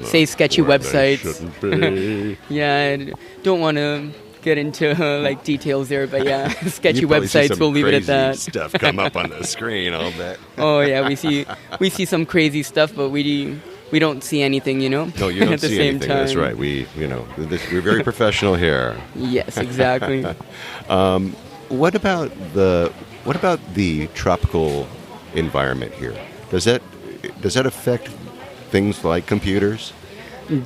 say, sketchy websites. Yeah, I don't want to get into like details there, but yeah, sketchy websites. We'll leave it at that.
Stuff come up on the screen, I'll bet.
Oh yeah, we see some crazy stuff, but we don't see anything, you know.
No, you don't
at the
see
same
anything.
time.
That's right. We're very professional here.
Yes, exactly.
What about the tropical environment here? Does that affect things like computers?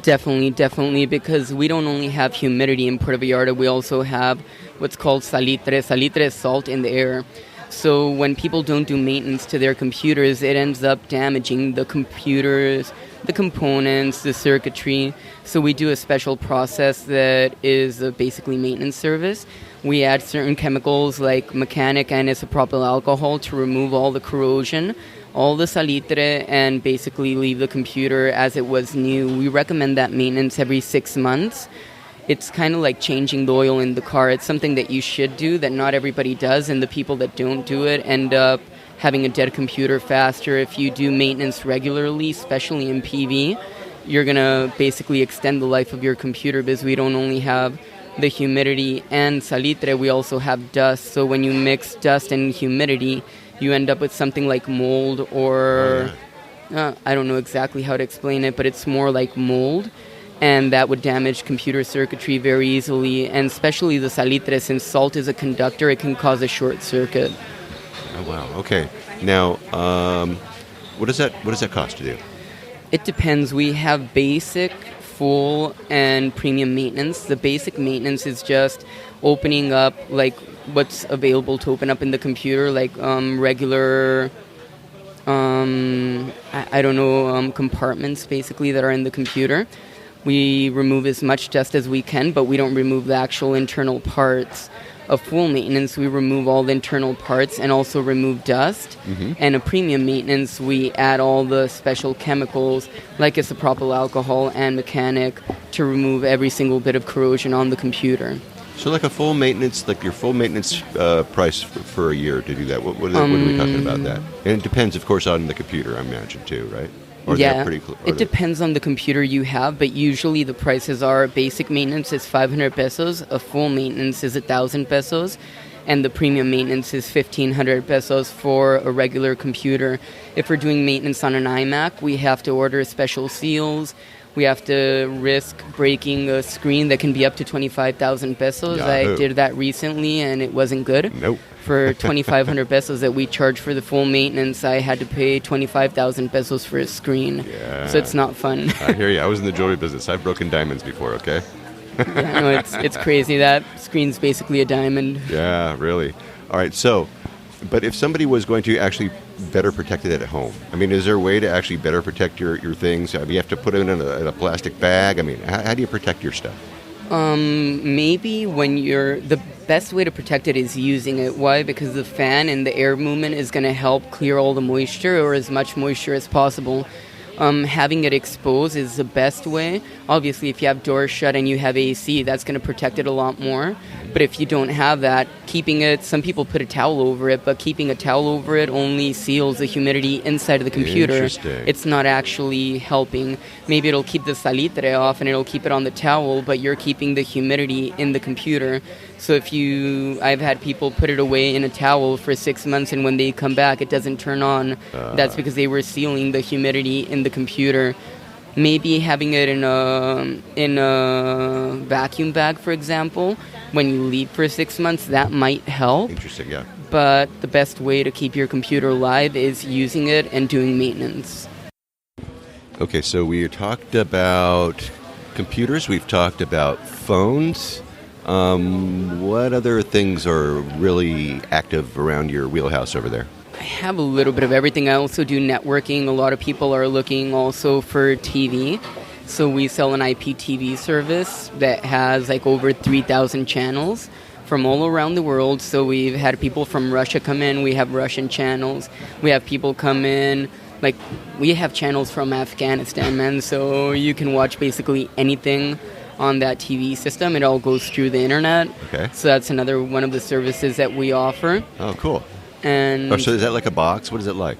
Definitely, because we don't only have humidity in Puerto Vallarta, we also have what's called salitre. Salitre is salt in the air. So when people don't do maintenance to their computers, it ends up damaging the computers, the components, the circuitry. So we do a special process that is basically maintenance service. We add certain chemicals like mechanic and isopropyl alcohol to remove all the corrosion, all the salitre, and basically leave the computer as it was new. We recommend that maintenance every 6 months. It's kind of like changing the oil in the car. It's something that you should do that not everybody does, and the people that don't do it end up having a dead computer faster. If you do maintenance regularly, especially in PV, you're going to basically extend the life of your computer because we don't only have the humidity and salitre, we also have dust. So when you mix dust and humidity, you end up with something like mold or... I don't know exactly how to explain it, but it's more like mold. And that would damage computer circuitry very easily, and especially the salitre, since salt is a conductor, it can cause a short circuit.
Oh wow! Okay. Now, what does that cost to do?
It depends. We have basic, full, and premium maintenance. The basic maintenance is just opening up like what's available to open up in the computer, like regular. I don't know, compartments basically that are in the computer. We remove as much dust as we can, but we don't remove the actual internal parts. A full maintenance, we remove all the internal parts and also remove dust. Mm-hmm. And a premium maintenance, we add all the special chemicals like isopropyl alcohol and mechanic to remove every single bit of corrosion on the computer.
So like a full maintenance, like your full maintenance price for a year to do that, what are we talking about that? And it depends, of course, on the computer, I imagine, too, right? Or
yeah, it depends on the computer you have, but usually the prices are basic maintenance is 500 pesos, a full maintenance is 1,000 pesos, and the premium maintenance is 1,500 pesos for a regular computer. If we're doing maintenance on an iMac, we have to order special seals. We have to risk breaking a screen that can be up to 25,000 pesos.
Yahoo.
I did that recently, and it wasn't good.
Nope.
For 2,500 pesos that we charge for the full maintenance, I had to pay 25,000 pesos for a screen.
Yeah.
So it's not fun.
I hear you. I was in the jewelry business. I've broken diamonds before, okay?
Yeah, no, it's crazy. That screen's basically a diamond.
Yeah, really. All right, so, but if somebody was going to actually better protect it at home, I mean, is there a way to actually better protect your things? I mean, you have to put it in a plastic bag. I mean, how do you protect your stuff?
Maybe the best way to protect it is using it. Why? Because the fan and the air movement is going to help clear all the moisture or as much moisture as possible. Having it exposed is the best way. Obviously, if you have doors shut and you have AC, that's going to protect it a lot more. But if you don't have that, keeping it, some people put a towel over it, but keeping a towel over it only seals the humidity inside of the computer.
Interesting.
It's not actually helping. Maybe it'll keep the salitre off and it'll keep it on the towel, but you're keeping the humidity in the computer. So I've had people put it away in a towel for 6 months, and when they come back, it doesn't turn on. That's because they were sealing the humidity in the computer. Maybe having it in a vacuum bag, for example, when you leave for 6 months, that might help.
Interesting, yeah.
But the best way to keep your computer alive is using it and doing maintenance.
Okay, so we talked about computers. We've talked about phones. What other things are really active around your wheelhouse over there?
I have a little bit of everything. I also do networking. A lot of people are looking also for TV. So we sell an IPTV service that has like over 3,000 channels from all around the world. So we've had people from Russia come in. We have Russian channels. We have people come in. Like, we have channels from Afghanistan, man. So you can watch basically anything on that TV system. It all goes through the internet.
Okay.
So that's another one of the services that we offer.
Oh, cool.
And
so is that like a box? What is it like?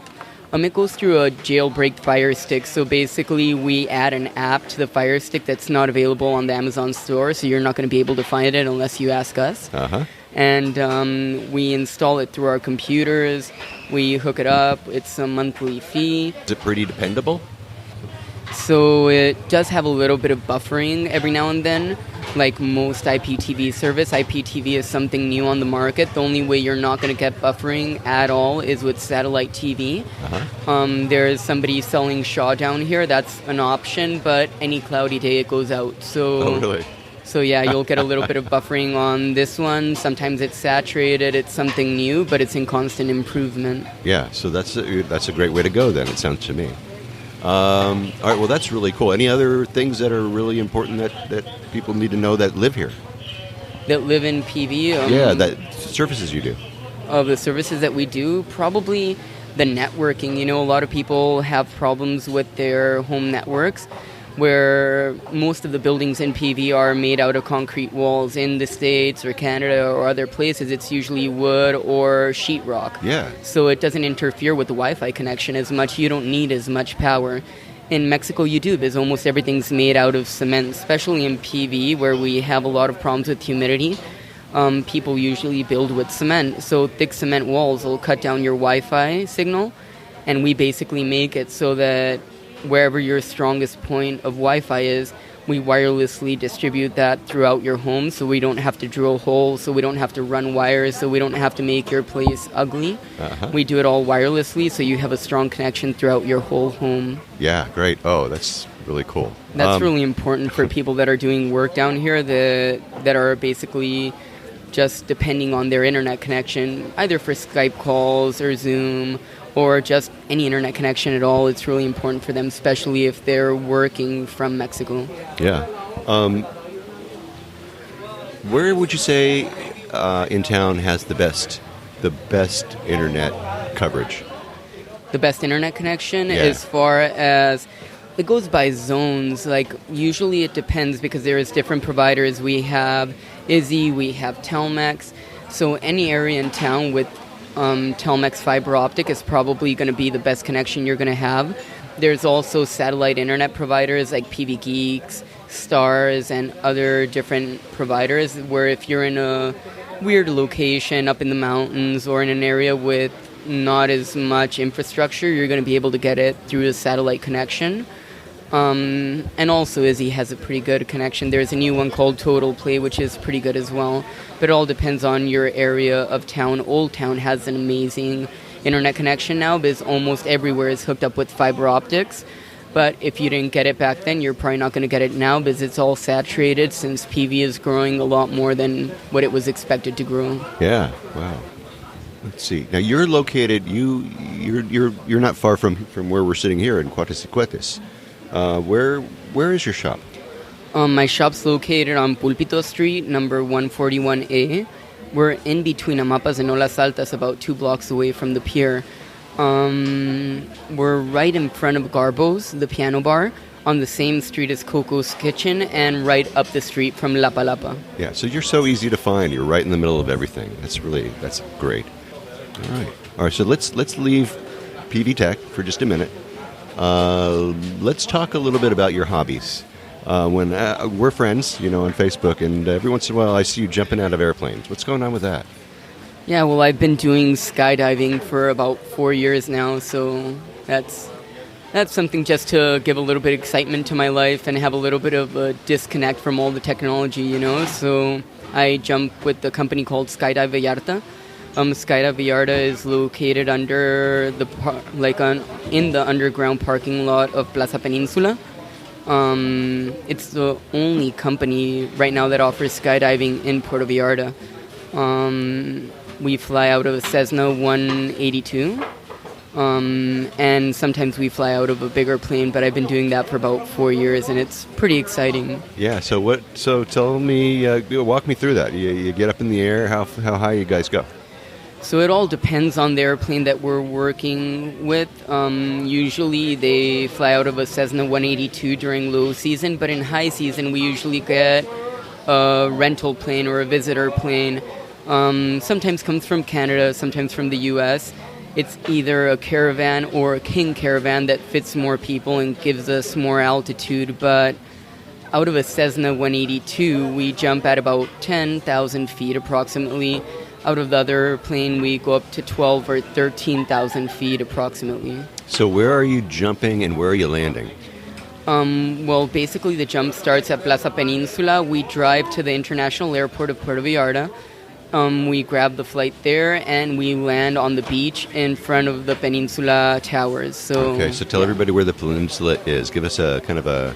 It goes through a jailbreak Fire Stick. So basically, we add an app to the Fire Stick that's not available on the Amazon store. So you're not going to be able to find it unless you ask us.
Uh-huh.
And we install it through our computers. We hook it up. It's a monthly fee.
Is it pretty dependable?
So it does have a little bit of buffering every now and then, like most IPTV service. IPTV is something new on the market. The only way you're not going to get buffering at all is with satellite TV.
Uh-huh.
There's somebody selling Shaw down here. That's an option, but any cloudy day it goes out.
Oh, really?
So yeah, you'll get a little bit of buffering on this one. Sometimes it's saturated. It's something new, but it's in constant improvement.
Yeah, so that's a great way to go then, it sounds to me. All right, well, that's really cool. Any other things that are really important that people need to know that live here?
That live in PV?
That services you do.
Of the services that we do, probably the networking. You know, a lot of people have problems with their home networks, where most of the buildings in PV are made out of concrete walls. In the States or Canada or other places, it's usually wood or sheetrock.
Yeah.
So it doesn't interfere with the Wi-Fi connection as much. You don't need as much power. In Mexico, you do, because almost everything's made out of cement, especially in PV, where we have a lot of problems with humidity. People usually build with cement. So thick cement walls will cut down your Wi-Fi signal, and we basically make it so that wherever your strongest point of Wi-Fi is, we wirelessly distribute that throughout your home, so we don't have to drill holes, so we don't have to run wires, so we don't have to make your place ugly.
Uh-huh.
We do it all wirelessly, so you have a strong connection throughout your whole home.
Yeah, great. Oh, that's really cool.
That's really important for people that are doing work down here that are basically just depending on their internet connection, either for Skype calls or Zoom, or just any internet connection at all. It's really important for them, especially if they're working from Mexico.
Yeah. Where would you say in town has the best internet coverage?
The best internet connection,
Yeah.
as far as it goes by zones. Like, usually it depends because there is different providers. We have Izzy, we have Telmex. So any area in town with Telmex fiber optic is probably going to be the best connection you're going to have. There's also satellite internet providers like PV Geeks, Stars, and other different providers, where if you're in a weird location up in the mountains or in an area with not as much infrastructure, you're going to be able to get it through a satellite connection. And also Izzy has a pretty good connection. There's a new one called Total Play, which is pretty good as well. But it all depends on your area of town. Old Town has an amazing internet connection now, because almost everywhere is hooked up with fiber optics. But if you didn't get it back then, you're probably not going to get it now, because it's all saturated, since PV is growing a lot more than what it was expected to grow.
Yeah. Wow. Let's see. Now you're located. You're not far from where we're sitting here in Coatzacoalcos. Where is your shop?
My shop's located on Pulpito Street, number 141A. We're in between Amapas and Olas Altas, about 2 blocks away from the pier. We're right in front of Garbo's, the piano bar, on the same street as Coco's Kitchen, and right up the street from Lapa Lapa.
Yeah, so you're so easy to find. You're right in the middle of everything. That's great. All right, so let's leave PV Tech for just a minute. Let's talk a little bit about your hobbies. When we're friends, on Facebook, and every once in a while I see you jumping out of airplanes. What's going on with that?
Yeah, well, I've been doing skydiving for about 4 years now, so that's That's something just to give a little bit of excitement to my life and have a little bit of a disconnect from all the technology, you know. So I jump with the company called Skydive Vallarta. Skydive Vallarta is located under in the underground parking lot of Plaza Peninsula. It's the only company right now that offers skydiving in Puerto Vallarta. We fly out of a Cessna 182. And sometimes we fly out of a bigger plane, but I've been doing that for about 4 years, and it's pretty exciting.
Yeah. So tell me, walk me through that. You get up in the air. How high you guys go?
So it all depends on the airplane that we're working with. Usually they fly out of a Cessna 182 during low season, but in high season we usually get a rental plane or a visitor plane. Sometimes comes from Canada, sometimes from the U.S. It's either a Caravan or a King Caravan that fits more people and gives us more altitude. But out of a Cessna 182, we jump at about 10,000 feet approximately. Out of the other plane, we go up to 12 or 13,000 feet approximately.
So where are you jumping and where are you landing?
Well, basically the jump starts at Plaza Peninsula. We drive to the International Airport of Puerto Vallarta. We grab the flight there, and we land on the beach in front of the Peninsula Towers. So
tell everybody where the peninsula is. Give us a kind of a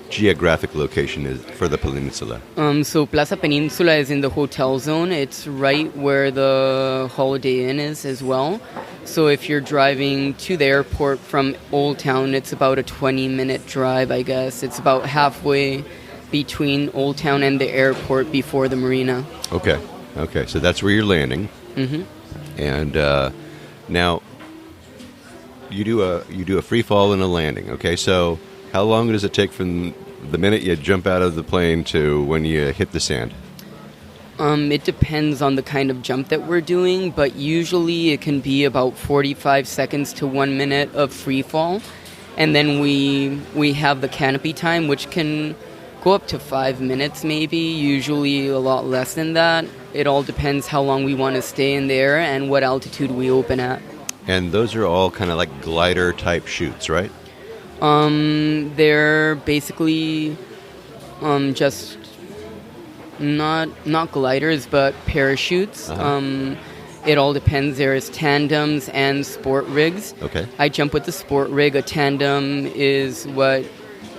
geographic location for the peninsula.
So Plaza Peninsula is in the hotel zone. It's right where the Holiday Inn is as well. So if you're driving to the airport from Old Town, it's about a 20-minute drive, I guess. It's about halfway between Old Town and the airport before the marina.
Okay, so that's where you're landing.
Mm-hmm.
And now you do a free fall and a landing. Okay, so how long does it take from the minute you jump out of the plane to when you hit the sand?
It depends on the kind of jump that we're doing, but usually it can be about 45 seconds to 1 minute of free fall. And then we have the canopy time, which can go up to 5 minutes maybe, usually a lot less than that. It all depends how long we want to stay in there and what altitude we open at.
And those are all kind of like glider type chutes, right?
They're basically just not gliders, but parachutes.
Uh-huh.
It all depends. There's tandems and sport rigs.
Okay.
I jump with the sport rig. A tandem is what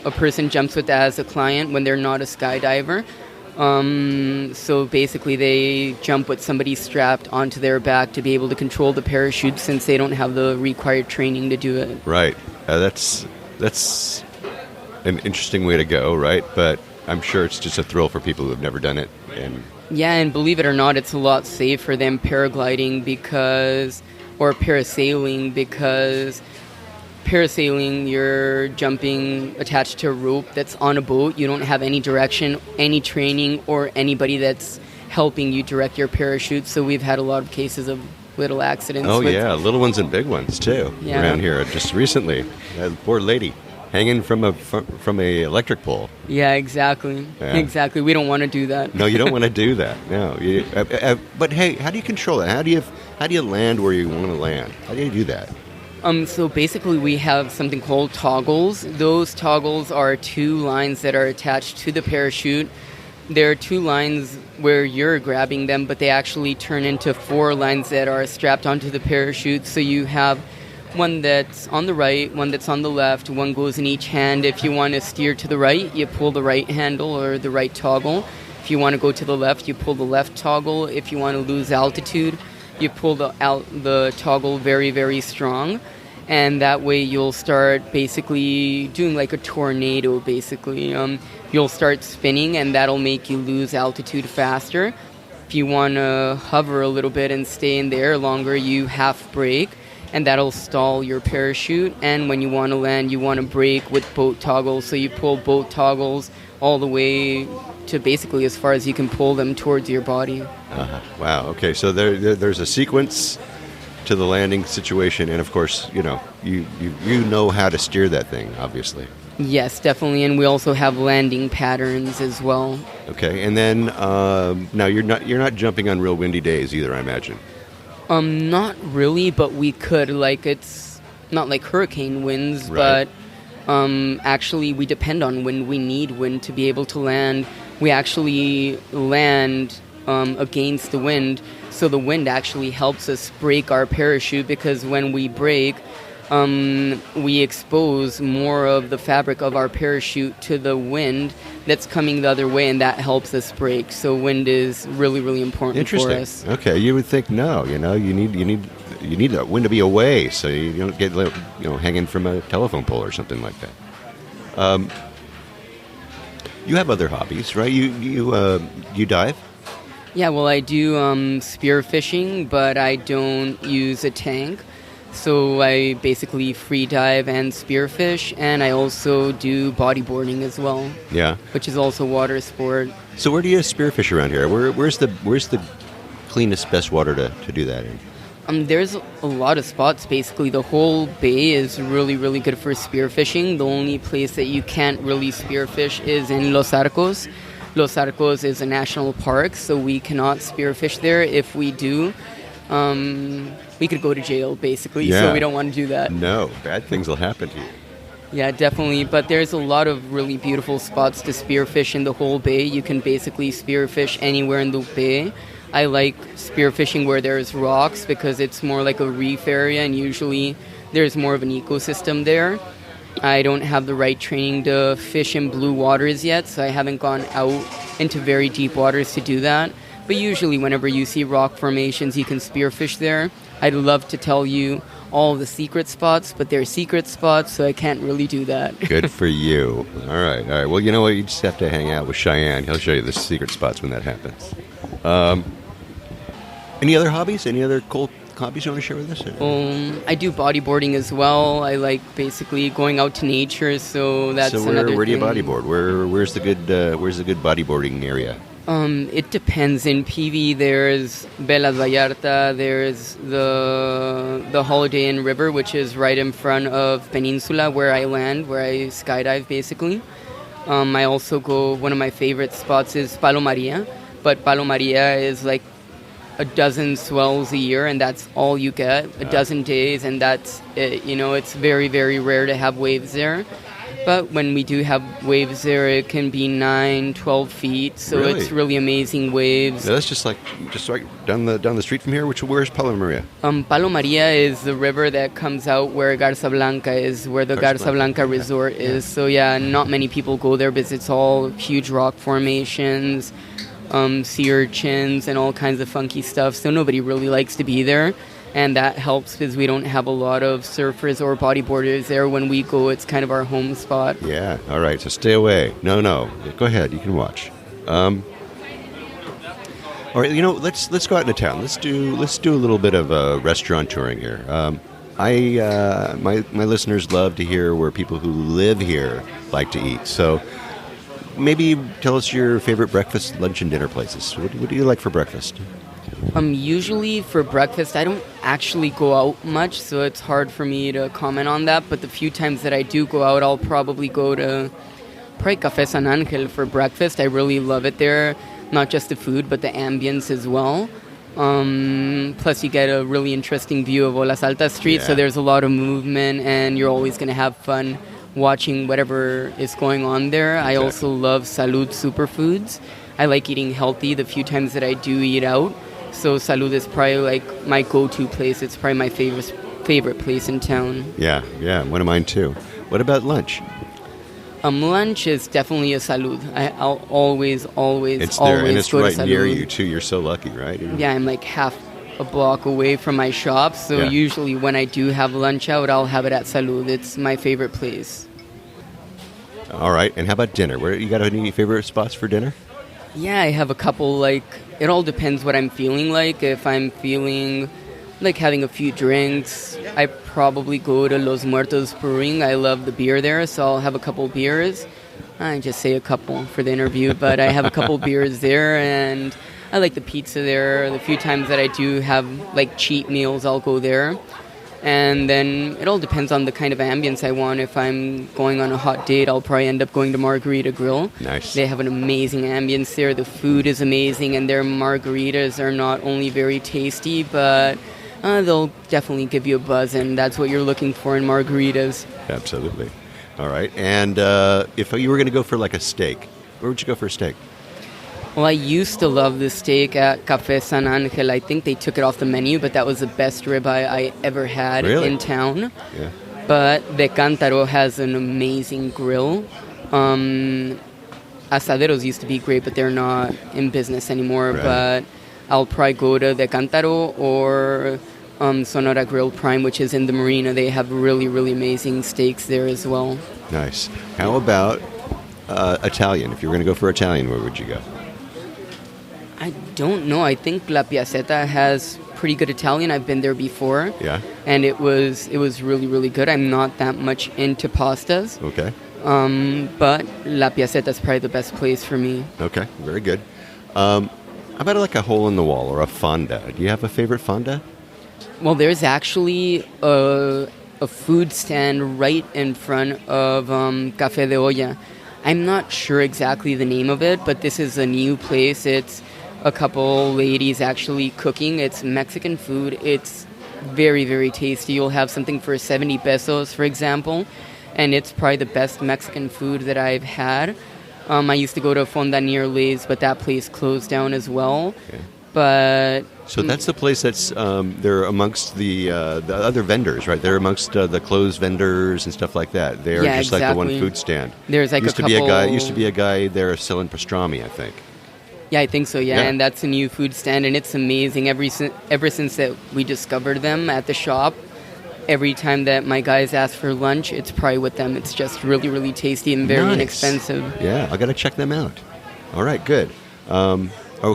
a person jumps with as a client when they're not a skydiver. So basically they jump with somebody strapped onto their back to be able to control the parachute since they don't have the required training to do it.
Right. That's an interesting way to go, right? But I'm sure it's just a thrill for people who have never done it.
Yeah, and believe it or not, it's a lot safer than paragliding or parasailing because parasailing, you're jumping attached to a rope that's on a boat. You don't have any direction, any training, or anybody that's helping you direct your parachute. So we've had a lot of cases of little accidents.
Oh, yeah, little ones and big ones, too, around here. Just recently, a poor lady hanging from a electric pole.
Yeah, exactly.
Yeah.
Exactly. We don't want to do that.
No, you don't want to do that. No. But, hey, how do you control that? How do you land where you want to land? How do you do that?
So basically we have something called toggles. Those toggles are two lines that are attached to the parachute. There are two lines where you're grabbing them, but they actually turn into four lines that are strapped onto the parachute. So you have one that's on the right, one that's on the left, one goes in each hand. If you want to steer to the right, you pull the right handle or the right toggle. If you want to go to the left, you pull the left toggle. If you want to lose altitude, you pull the toggle very, very strong, and that way you'll start basically doing like a tornado, basically. You'll start spinning, and that'll make you lose altitude faster. If you want to hover a little bit and stay in the air longer, you half brake, and that'll stall your parachute. And when you want to land, you want to brake with both toggles, so you pull both toggles all the way to basically as far as you can pull them towards your body.
Uh-huh. Wow. Okay. So there's a sequence to the landing situation, and of course, you know how to steer that thing, obviously.
Yes, definitely, and we also have landing patterns as well.
Okay, and then now you're not jumping on real windy days either, I imagine.
Not really, but we could. Like it's not like hurricane winds,
Right.
but actually we depend on wind. We need wind to be able to land. We actually land against the wind, so the wind actually helps us break our parachute, because when we break, we expose more of the fabric of our parachute to the wind that's coming the other way, and that helps us break. So wind is really, really important for
Interesting.
us.
Okay, you would think no. You need the wind to be away so you don't get hanging from a telephone pole or something like that. You have other hobbies, right? You dive?
Yeah, well, I do spear fishing, but I don't use a tank. So I basically free dive and spearfish, and I also do bodyboarding as well,
Yeah.
which is also water sport.
So where do you spearfish around here? Where's the cleanest, best water to do that in?
There's a lot of spots. Basically, the whole bay is really, really good for spearfishing. The only place that you can't really spearfish is in Los Arcos. Los Arcos is a national park, so we cannot spearfish there. If we do, we could go to jail, basically,
Yeah.
so we don't want to do that.
No, bad things will happen to you.
Yeah, definitely. But there's a lot of really beautiful spots to spearfish in the whole bay. You can basically spearfish anywhere in the bay. I like spearfishing where there's rocks because it's more like a reef area, and usually there's more of an ecosystem there. I don't have the right training to fish in blue waters yet, so I haven't gone out into very deep waters to do that. But usually whenever you see rock formations, you can spearfish there. I'd love to tell you all the secret spots, but they're secret spots, so I can't really do that.
Good for you. All right. Well, you know what? You just have to hang out with Cheyenne. He'll show you the secret spots when that happens. Any other hobbies? Any other cool hobbies you want to share with us?
I do bodyboarding as well. I like basically going out to nature, so that's another
where do you
thing.
bodyboard? Where's the good bodyboarding area?
It depends. In PV, there's Puerto Vallarta, there's the Holiday Inn River, which is right in front of Peninsula, where I land, where I skydive, basically. I also go, one of my favorite spots is Palo Maria, but Palo Maria is like a dozen swells a year, and that's all you get, a dozen days, and that's it. It's very, very rare to have waves there. But when we do have waves there, it can be 9, 12 feet, so
Really?
it's really amazing waves.
Yeah, that's just right down the street from here. Where's Palo Maria?
Palo Maria is the river that comes out where Garza Blanca is, where the Garza Blanca resort is. So yeah, not many people go there because it's all huge rock formations, sea urchins, and all kinds of funky stuff. So nobody really likes to be there. And that helps because we don't have a lot of surfers or bodyboarders there. When we go, it's kind of our home spot.
Yeah. All right. So stay away. No. Go ahead. You can watch. All right. Let's go out into town. Let's do a little bit of restaurant touring here. My listeners love to hear where people who live here like to eat. So maybe tell us your favorite breakfast, lunch, and dinner places. What do you like for breakfast?
Usually for breakfast, I don't actually go out much, so it's hard for me to comment on that. But the few times that I do go out, I'll probably go to Café San Angel for breakfast. I really love it there. Not just the food, but the ambience as well. Plus, you get a really interesting view of Olas Altas Street, so there's a lot of movement, and you're always going to have fun watching whatever is going on there. Exactly. I also love Salud Superfoods. I like eating healthy the few times that I do eat out. So Salud is probably like my go-to place. It's probably my favorite place in town.
Yeah, one of mine too. What about lunch?
Lunch is definitely a Salud. I'll always
it's there, and it's
go
right
to Salud.
near you too. You're so lucky, right?
Yeah, I'm like half a block away from my shop. So usually when I do have lunch out, I'll have it at Salud. It's my favorite place.
All right, and how about dinner? Where you got any favorite spots for dinner?
Yeah, I have a couple. Like, it all depends what I'm feeling like. If I'm feeling like having a few drinks, I probably go to Los Muertos Brewing. I love the beer there, so I'll have a couple beers. I just say a couple for the interview, but I have a couple beers there, and I like the pizza there. The few times that I do have like cheat meals, I'll go there. And then it all depends on the kind of ambience I want. If I'm going on a hot date, I'll probably end up going to Margarita Grill.
Nice.
They have an amazing ambience there. The food is amazing, and their margaritas are not only very tasty, but They'll definitely give you a buzz, and that's what you're looking for in margaritas.
Absolutely. All right. And if you were going to go for like a steak, where would you go for a steak?
Well, I used to love the steak at Café San Angel. I think they took it off the menu, but that was the best ribeye I ever had
Really?
in town.
Yeah.
But De Cántaro has an amazing grill. Asaderos used to be great, but they're not in business anymore.
Right.
But I'll probably go to De Cántaro or Sonora Grill Prime, which is in the marina. They have really, really amazing steaks there as well.
Nice. How about Italian? If you were going to go for Italian, where would you go?
I don't know. I think La Piazzetta has pretty good Italian. I've been there before.
Yeah.
And it was really, really good. I'm not that much into pastas.
Okay.
But La Piazzetta is probably the best place for me.
Okay. Very good. How about like a hole in the wall or a fonda? Do you have a favorite fonda?
Well, there's actually a food stand right in front of Café de Olla. I'm not sure exactly the name of it, but this is a new place. It's a couple ladies actually cooking. It's Mexican food. It's very, very tasty. You'll have something for 70 pesos, for example, and it's probably the best Mexican food that I've had. I used to go to Fonda near Lay's, but that place closed down as well.
Okay.
But
So that's the place that's they're amongst the other vendors, right? They're amongst the closed vendors and stuff like that. They're
Yeah,
just like the one
exactly.
food stand.
There's like
used
a
to be a guy.
couple-
Used to be a guy there selling pastrami, I think.
yeah, I think so, yeah.
Yeah.
And that's a new food stand, and it's amazing. Ever since that we discovered them at the shop, every time that my guys ask for lunch, it's probably with them. It's just really, really tasty and very
Nice.
inexpensive.
Yeah, I got to check them out. All right, good.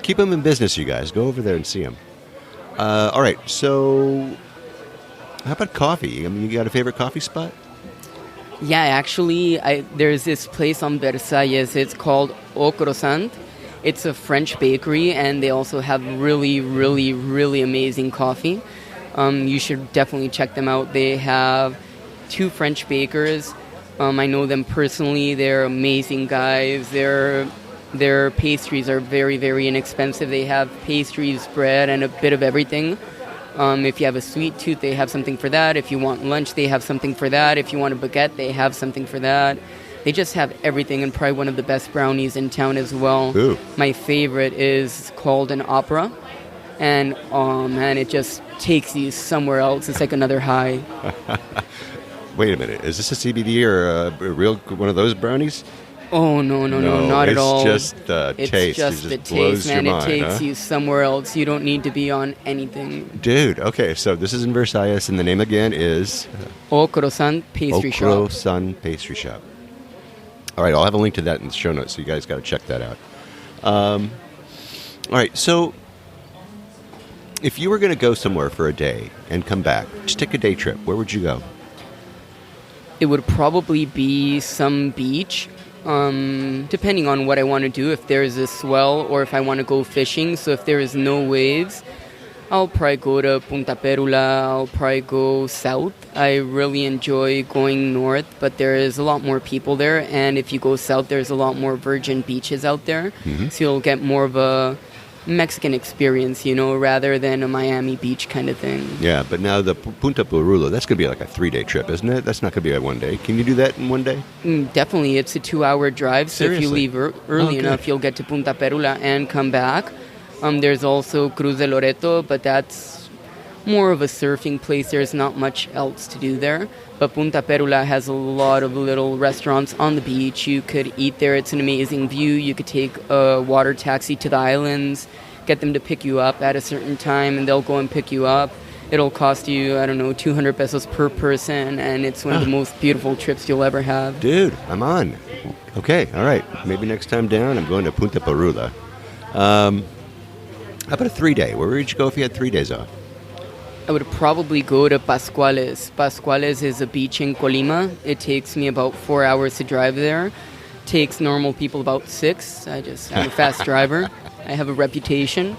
Keep them in business, you guys. Go over there and see them. All right, so how about coffee? I mean, you got a favorite coffee spot?
Yeah, actually, there's this place on Versalles. It's called Au Croissant. It's a French bakery, and they also have really, really, really amazing coffee. You should definitely check them out. They have 2 French bakers. I know them personally. They're amazing guys. Their pastries are very, very inexpensive. They have pastries, bread, and a bit of everything. If you have a sweet tooth, they have something for that. If you want lunch, they have something for that. If you want a baguette, they have something for that. They just have everything, and probably one of the best brownies in town as well.
Ooh.
My favorite is called an opera. And, oh man, it just takes you somewhere else. It's like another high.
Wait a minute. Is this a CBD or a real one of those brownies?
Oh, no, not at all.
It's just the
It's
taste.
just
it
the
just blows
taste, man.
your
It
mind,
takes
huh?
you somewhere else. You don't need to be on anything.
Dude, okay, so this is in Versailles, and the name again is
Au Croissant Pastry
Okro
Shop.
Sun Pastry Shop. All right, I'll have a link to that in the show notes, so you guys got to check that out. All right, so if you were going to go somewhere for a day and come back, just take a day trip, where would you go?
It would probably be some beach, depending on what I want to do. If there's a swell or if I want to go fishing. So if there is no waves, I'll probably go to Punta Perula. I'll probably go south. I really enjoy going north, but there is a lot more people there. And if you go south, there's a lot more virgin beaches out there.
Mm-hmm.
So you'll get more of a Mexican experience, rather than a Miami Beach kind of thing.
Yeah, but now the Punta Perula, that's going to be like a 3-day trip, isn't it? That's not going to be a 1 day. Can you do that in 1 day?
Definitely. It's a 2-hour drive, so
Seriously?
if you leave early
good.
enough, you'll get to Punta Perula and come back. There's also Cruz de Loreto, but that's more of a surfing place. There's not much else to do there. But Punta Perula has a lot of little restaurants on the beach. You could eat there. It's an amazing view. You could take a water taxi to the islands, get them to pick you up at a certain time, and they'll go and pick you up. It'll cost you, 200 pesos per person, and it's one of the most beautiful trips you'll ever have.
Dude, I'm on. Okay, all right. Maybe next time down, I'm going to Punta Perula. How about a 3-day? Where would you go if you had 3 days off?
I would probably go to Pascuales. Pascuales is a beach in Colima. It takes me about 4 hours to drive there. Takes normal people about 6. I'm a fast driver. I have a reputation.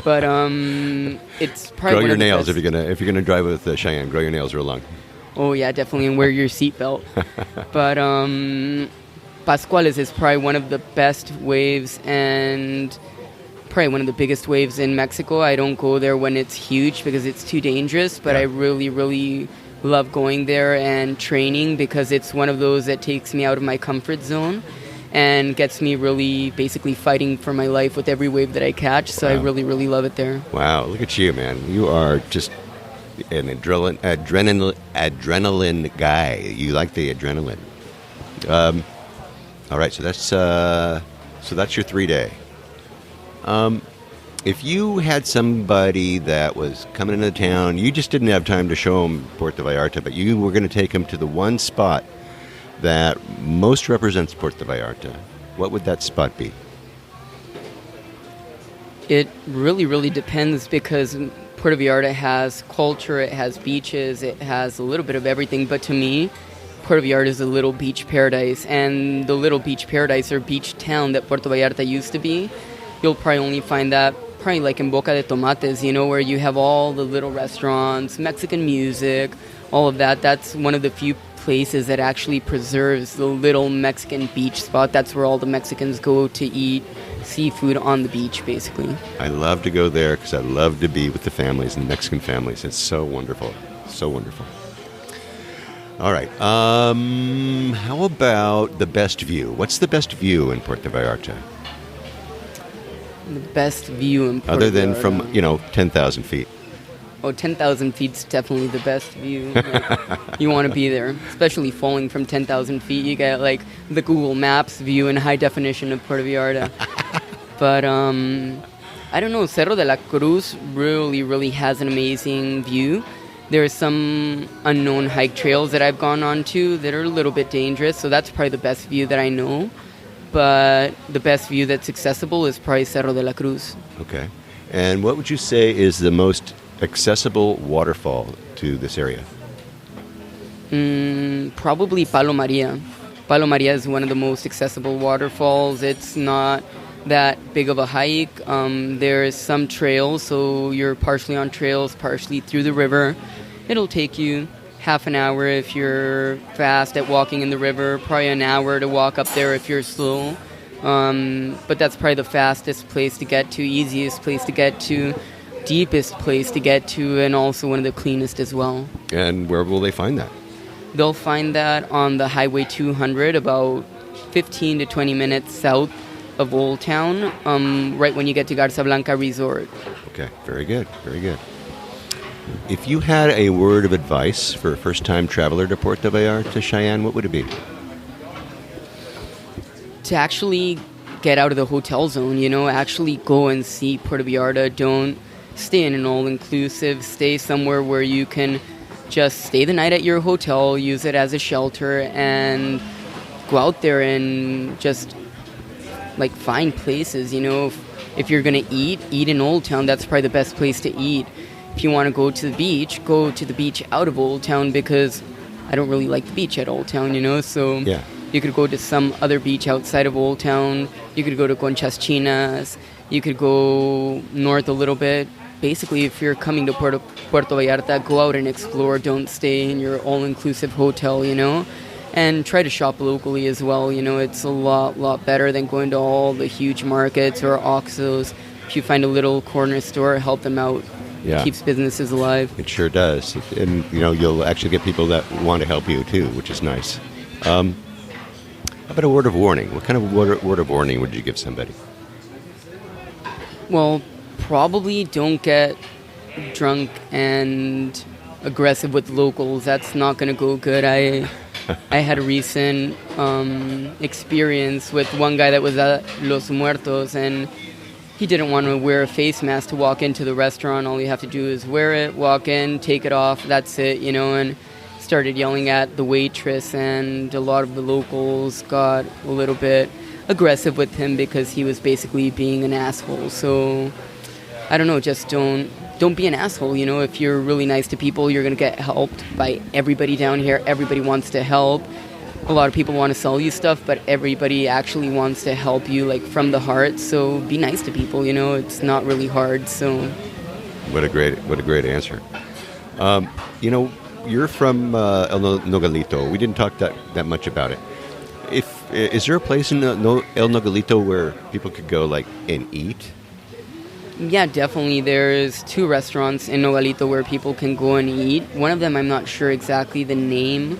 But it's probably
Grow
one
your
of the
nails
best.
if you're gonna drive with Cheyenne. Grow your nails real long.
Oh yeah, definitely, and wear your seatbelt. But Pascuales is probably one of the best waves and probably one of the biggest waves in Mexico. I don't go there when it's huge because it's too dangerous, but I really, really love going there and training because it's one of those that takes me out of my comfort zone and gets me really basically fighting for my life with every wave that I catch. So I really, really love it there.
Wow, look at you, man. You are just an adrenaline guy. You like the adrenaline. All right, so that's your 3-day. If you had somebody that was coming into town, you just didn't have time to show them Puerto Vallarta, but you were going to take them to the one spot that most represents Puerto Vallarta, what would that spot be?
It really, really depends because Puerto Vallarta has culture, it has beaches, it has a little bit of everything, but to me, Puerto Vallarta is a little beach paradise, and the little beach paradise or beach town that Puerto Vallarta used to be, you'll probably only find that probably like in Boca de Tomates, where you have all the little restaurants, Mexican music, all of that. That's one of the few places that actually preserves the little Mexican beach spot. That's where all the Mexicans go to eat seafood on the beach, basically.
I love to go there because I love to be with the families and Mexican families. It's so wonderful. So wonderful. All right. How about the best view? What's the best view in Puerto Vallarta?
The best view in Puerto
Other than
Vallarta.
from, 10,000 feet.
Oh, 10,000 feet's definitely the best view. You want to be there, especially falling from 10,000 feet. You get like the Google Maps view in high definition of Puerto Vallarta. But I don't know, Cerro de la Cruz really, really has an amazing view. There are some unknown hike trails that I've gone on to that are a little bit dangerous, so that's probably the best view that I know. But the best view that's accessible is probably Cerro de la Cruz.
Okay. And what would you say is the most accessible waterfall to this area?
Probably Palo Maria. Palo Maria is one of the most accessible waterfalls. It's not that big of a hike. There's some trails, so you're partially on trails, partially through the river. It'll take you half an hour if you're fast at walking in the river, probably an hour to walk up there if you're slow. But that's probably the fastest place to get to, easiest place to get to, deepest place to get to, and also one of the cleanest as well.
And where will they find that?
They'll find that on the Highway 200, about 15 to 20 minutes south of Old Town, right when you get to Garza Blanca Resort.
Okay, very good, very good. If you had a word of advice for a first-time traveler to Puerto Vallarta, Cheyenne, what would it be?
To actually get out of the hotel zone, actually go and see Puerto Vallarta. Don't stay in an all-inclusive. Stay somewhere where you can just stay the night at your hotel, use it as a shelter, and go out there and just find places. If you're going to eat in Old Town. That's probably the best place to eat. If you want to go to the beach, go to the beach out of Old Town, because I don't really like the beach at Old Town, so
yeah.
You could go to some other beach outside of Old Town. You could go to Conchas Chinas. You could go north a little bit. Basically, if you're coming to Puerto Vallarta, go out and explore. Don't stay in your all-inclusive hotel, and try to shop locally as well. It's a lot better than going to all the huge markets or Oxxos. If you find a little corner store, help them out.
Yeah.
Keeps businesses alive.
It sure does. And, you'll actually get people that want to help you, too, which is nice. How about a word of warning? What kind of word of warning would you give somebody?
Well, probably don't get drunk and aggressive with locals. That's not going to go good. I had a recent experience with one guy that was at Los Muertos, and he didn't want to wear a face mask to walk into the restaurant. All you have to do is wear it, walk in, take it off, that's it, and started yelling at the waitress, and a lot of the locals got a little bit aggressive with him because he was basically being an asshole. So, I don't know, just don't be an asshole, If you're really nice to people, you're going to get helped by everybody down here. Everybody wants to help. A lot of people want to sell you stuff, but everybody actually wants to help you, from the heart. So be nice to people, It's not really hard. So,
what a great answer. You're from El Nogolito. We didn't talk that much about it. Is there a place in El Nogolito where people could go and eat?
Yeah, definitely. There's 2 restaurants in Nogales where people can go and eat. One of them, I'm not sure exactly the name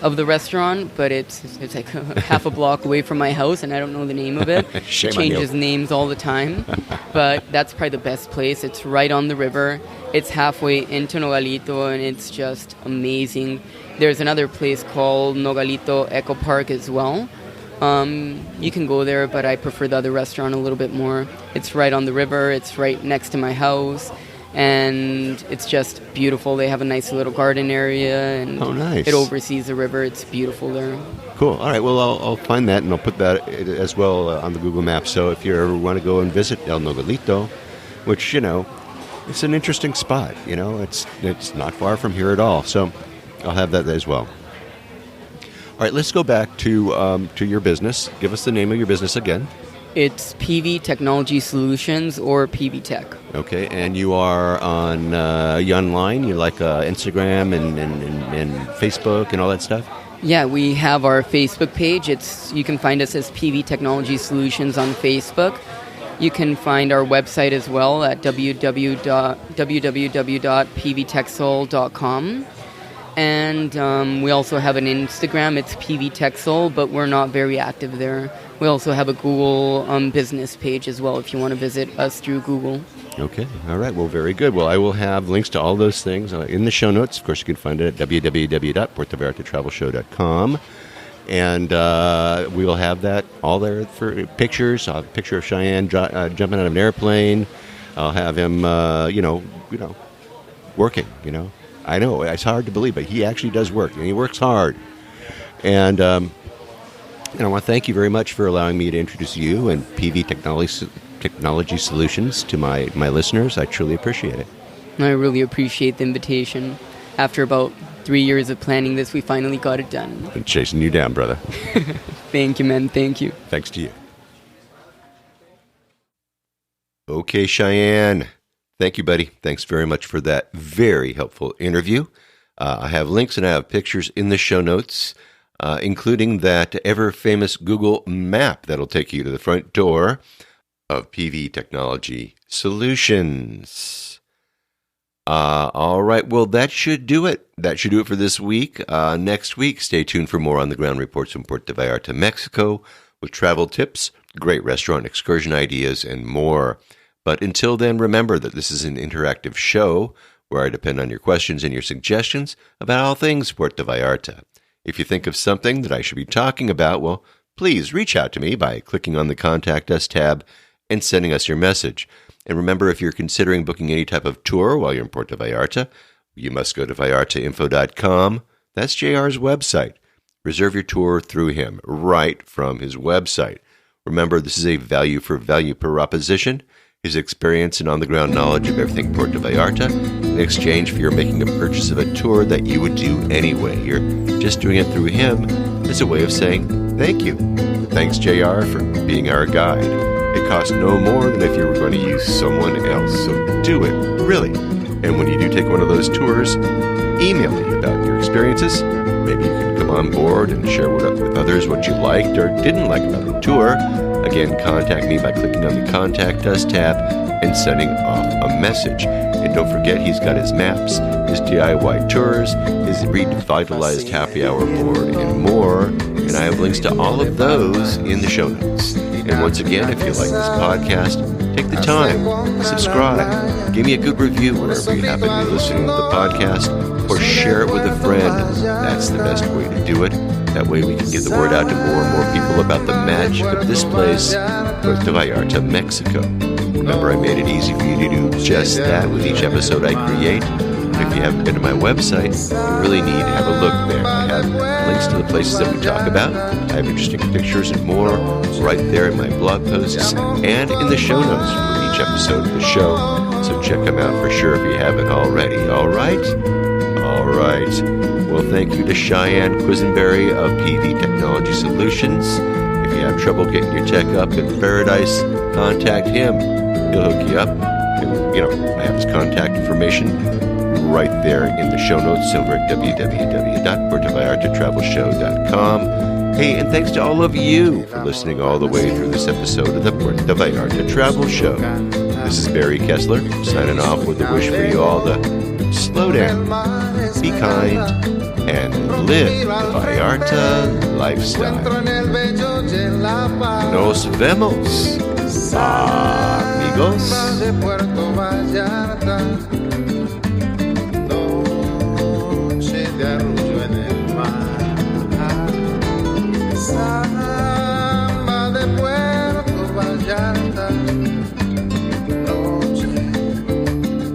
of the restaurant, but it's like half a block away from my house, and I don't know the name of it.
Shame
It
on you.
changes names all the time, but that's probably the best place. It's right on the river. It's halfway into Nogalito, and it's just amazing. There's another place called Nogalito Eco Park as well. You can go there, but I prefer the other restaurant a little bit more. It's right on the river. It's right next to my house, and it's just beautiful. They have a nice little garden area, and
Oh, nice.
it oversees the river. It's beautiful there.
Cool. All right. Well, I'll find that, and I'll put that as well on the Google Maps. So if you ever want to go and visit El Nogalito, which, it's an interesting spot. It's not far from here at all. So I'll have that as well. All right. Let's go back to your business. Give us the name of your business again.
It's PV Technology Solutions, or PV Tech.
Okay. And you are you online? You like Instagram and Facebook and all that stuff?
Yeah, we have our Facebook page. You can find us as PV Technology Solutions on Facebook. You can find our website as well at www.pvtexsol.com. And we also have an Instagram. It's PV Texsol, but we're not very active there. We also have a Google business page as well if you want to visit us through Google.
Okay. All right. Well, very good. Well, I will have links to all those things in the show notes. Of course, you can find it at www.puertovallartatravelshow.com. And we will have that all there for pictures. I'll have a picture of Cheyenne jumping out of an airplane. I'll have him, working, I know, it's hard to believe, but he actually does work, and he works hard. And I want to thank you very much for allowing me to introduce you and PV Technology Solutions to my listeners. I truly appreciate it.
I really appreciate the invitation. After about 3 years of planning this, we finally got it done.
Been chasing you down, brother.
Thank you, man. Thank you.
Thanks to you. Okay, Cheyenne. Thank you, buddy. Thanks very much for that very helpful interview. I have links and I have pictures in the show notes, including that ever-famous Google map that'll take you to the front door of PV Technology Solutions. All right. Well, that should do it. That should do it for this week. Next week, stay tuned for more on-the-ground reports from Puerto Vallarta, Mexico, with travel tips, great restaurant excursion ideas, and more. But until then, remember that this is an interactive show where I depend on your questions and your suggestions about all things Puerto Vallarta. If you think of something that I should be talking about, well, please reach out to me by clicking on the Contact Us tab and sending us your message. And remember, if you're considering booking any type of tour while you're in Puerto Vallarta, you must go to vallartainfo.com. That's JR's website. Reserve your tour through him right from his website. Remember, this is a value-for-value proposition. His experience and on-the-ground knowledge of everything Puerto Vallarta in exchange for your making a purchase of a tour that you would do anyway. You're just doing it through him as a way of saying thank you. Thanks, JR, for being our guide. It costs no more than if you were going to use someone else. So do it, really. And when you do take one of those tours, email me about your experiences. Maybe you can come on board and share with others what you liked or didn't like about the tour. Again, contact me by clicking on the Contact Us tab and sending off a message. And don't forget, he's got his maps, his DIY tours, his revitalized happy hour board, and more. And I have links to all of those in the show notes. And once again, if you like this podcast, take the time, subscribe, give me a good review wherever you happen to be listening to the podcast, or share it with a friend. That's the best way to do it. That way we can get the word out to more and more people about the magic of this place, Puerto Vallarta, Mexico. Remember, I made it easy for you to do just that with each episode I create. And if you haven't been to my website, you really need to have a look there. I have links to the places that we talk about. I have interesting pictures and more right there in my blog posts and in the show notes for each episode of the show. So check them out for sure if you haven't already. All right? All right. Well, thank you to Cheyenne Quisenberry of PV Technology Solutions. If you have trouble getting your tech up in paradise, contact him. He'll hook you up. And, I have his contact information right there in the show notes over at www.puertovallartatravelshow.com. Hey, and thanks to all of you for listening all the way through this episode of the Puerto Vallarta Travel Show. This is Barry Kessler, signing off with a wish for you all to slow down, be kind, and live the Vallarta lifestyle. Nos vemos, amigos.
De Puerto Vallarta, noche de arrullo en el mar. Samba de Puerto Vallarta, noche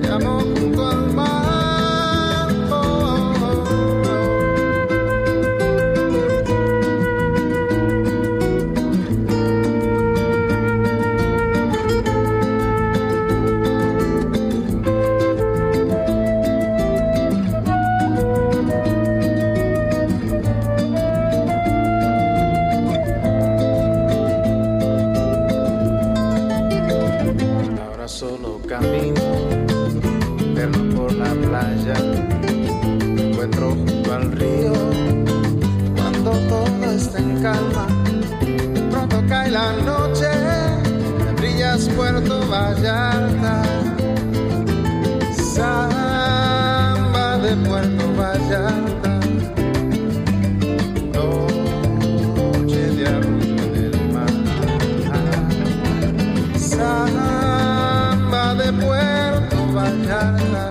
de amor junto al mar. Solo camino, perno por la playa, me encuentro junto al río, cuando todo está en calma, pronto cae la noche, me brillas Puerto Vallarta, samba de Puerto Vallarta, noche de arrullo en el mar, samba de Puerto Vallarta.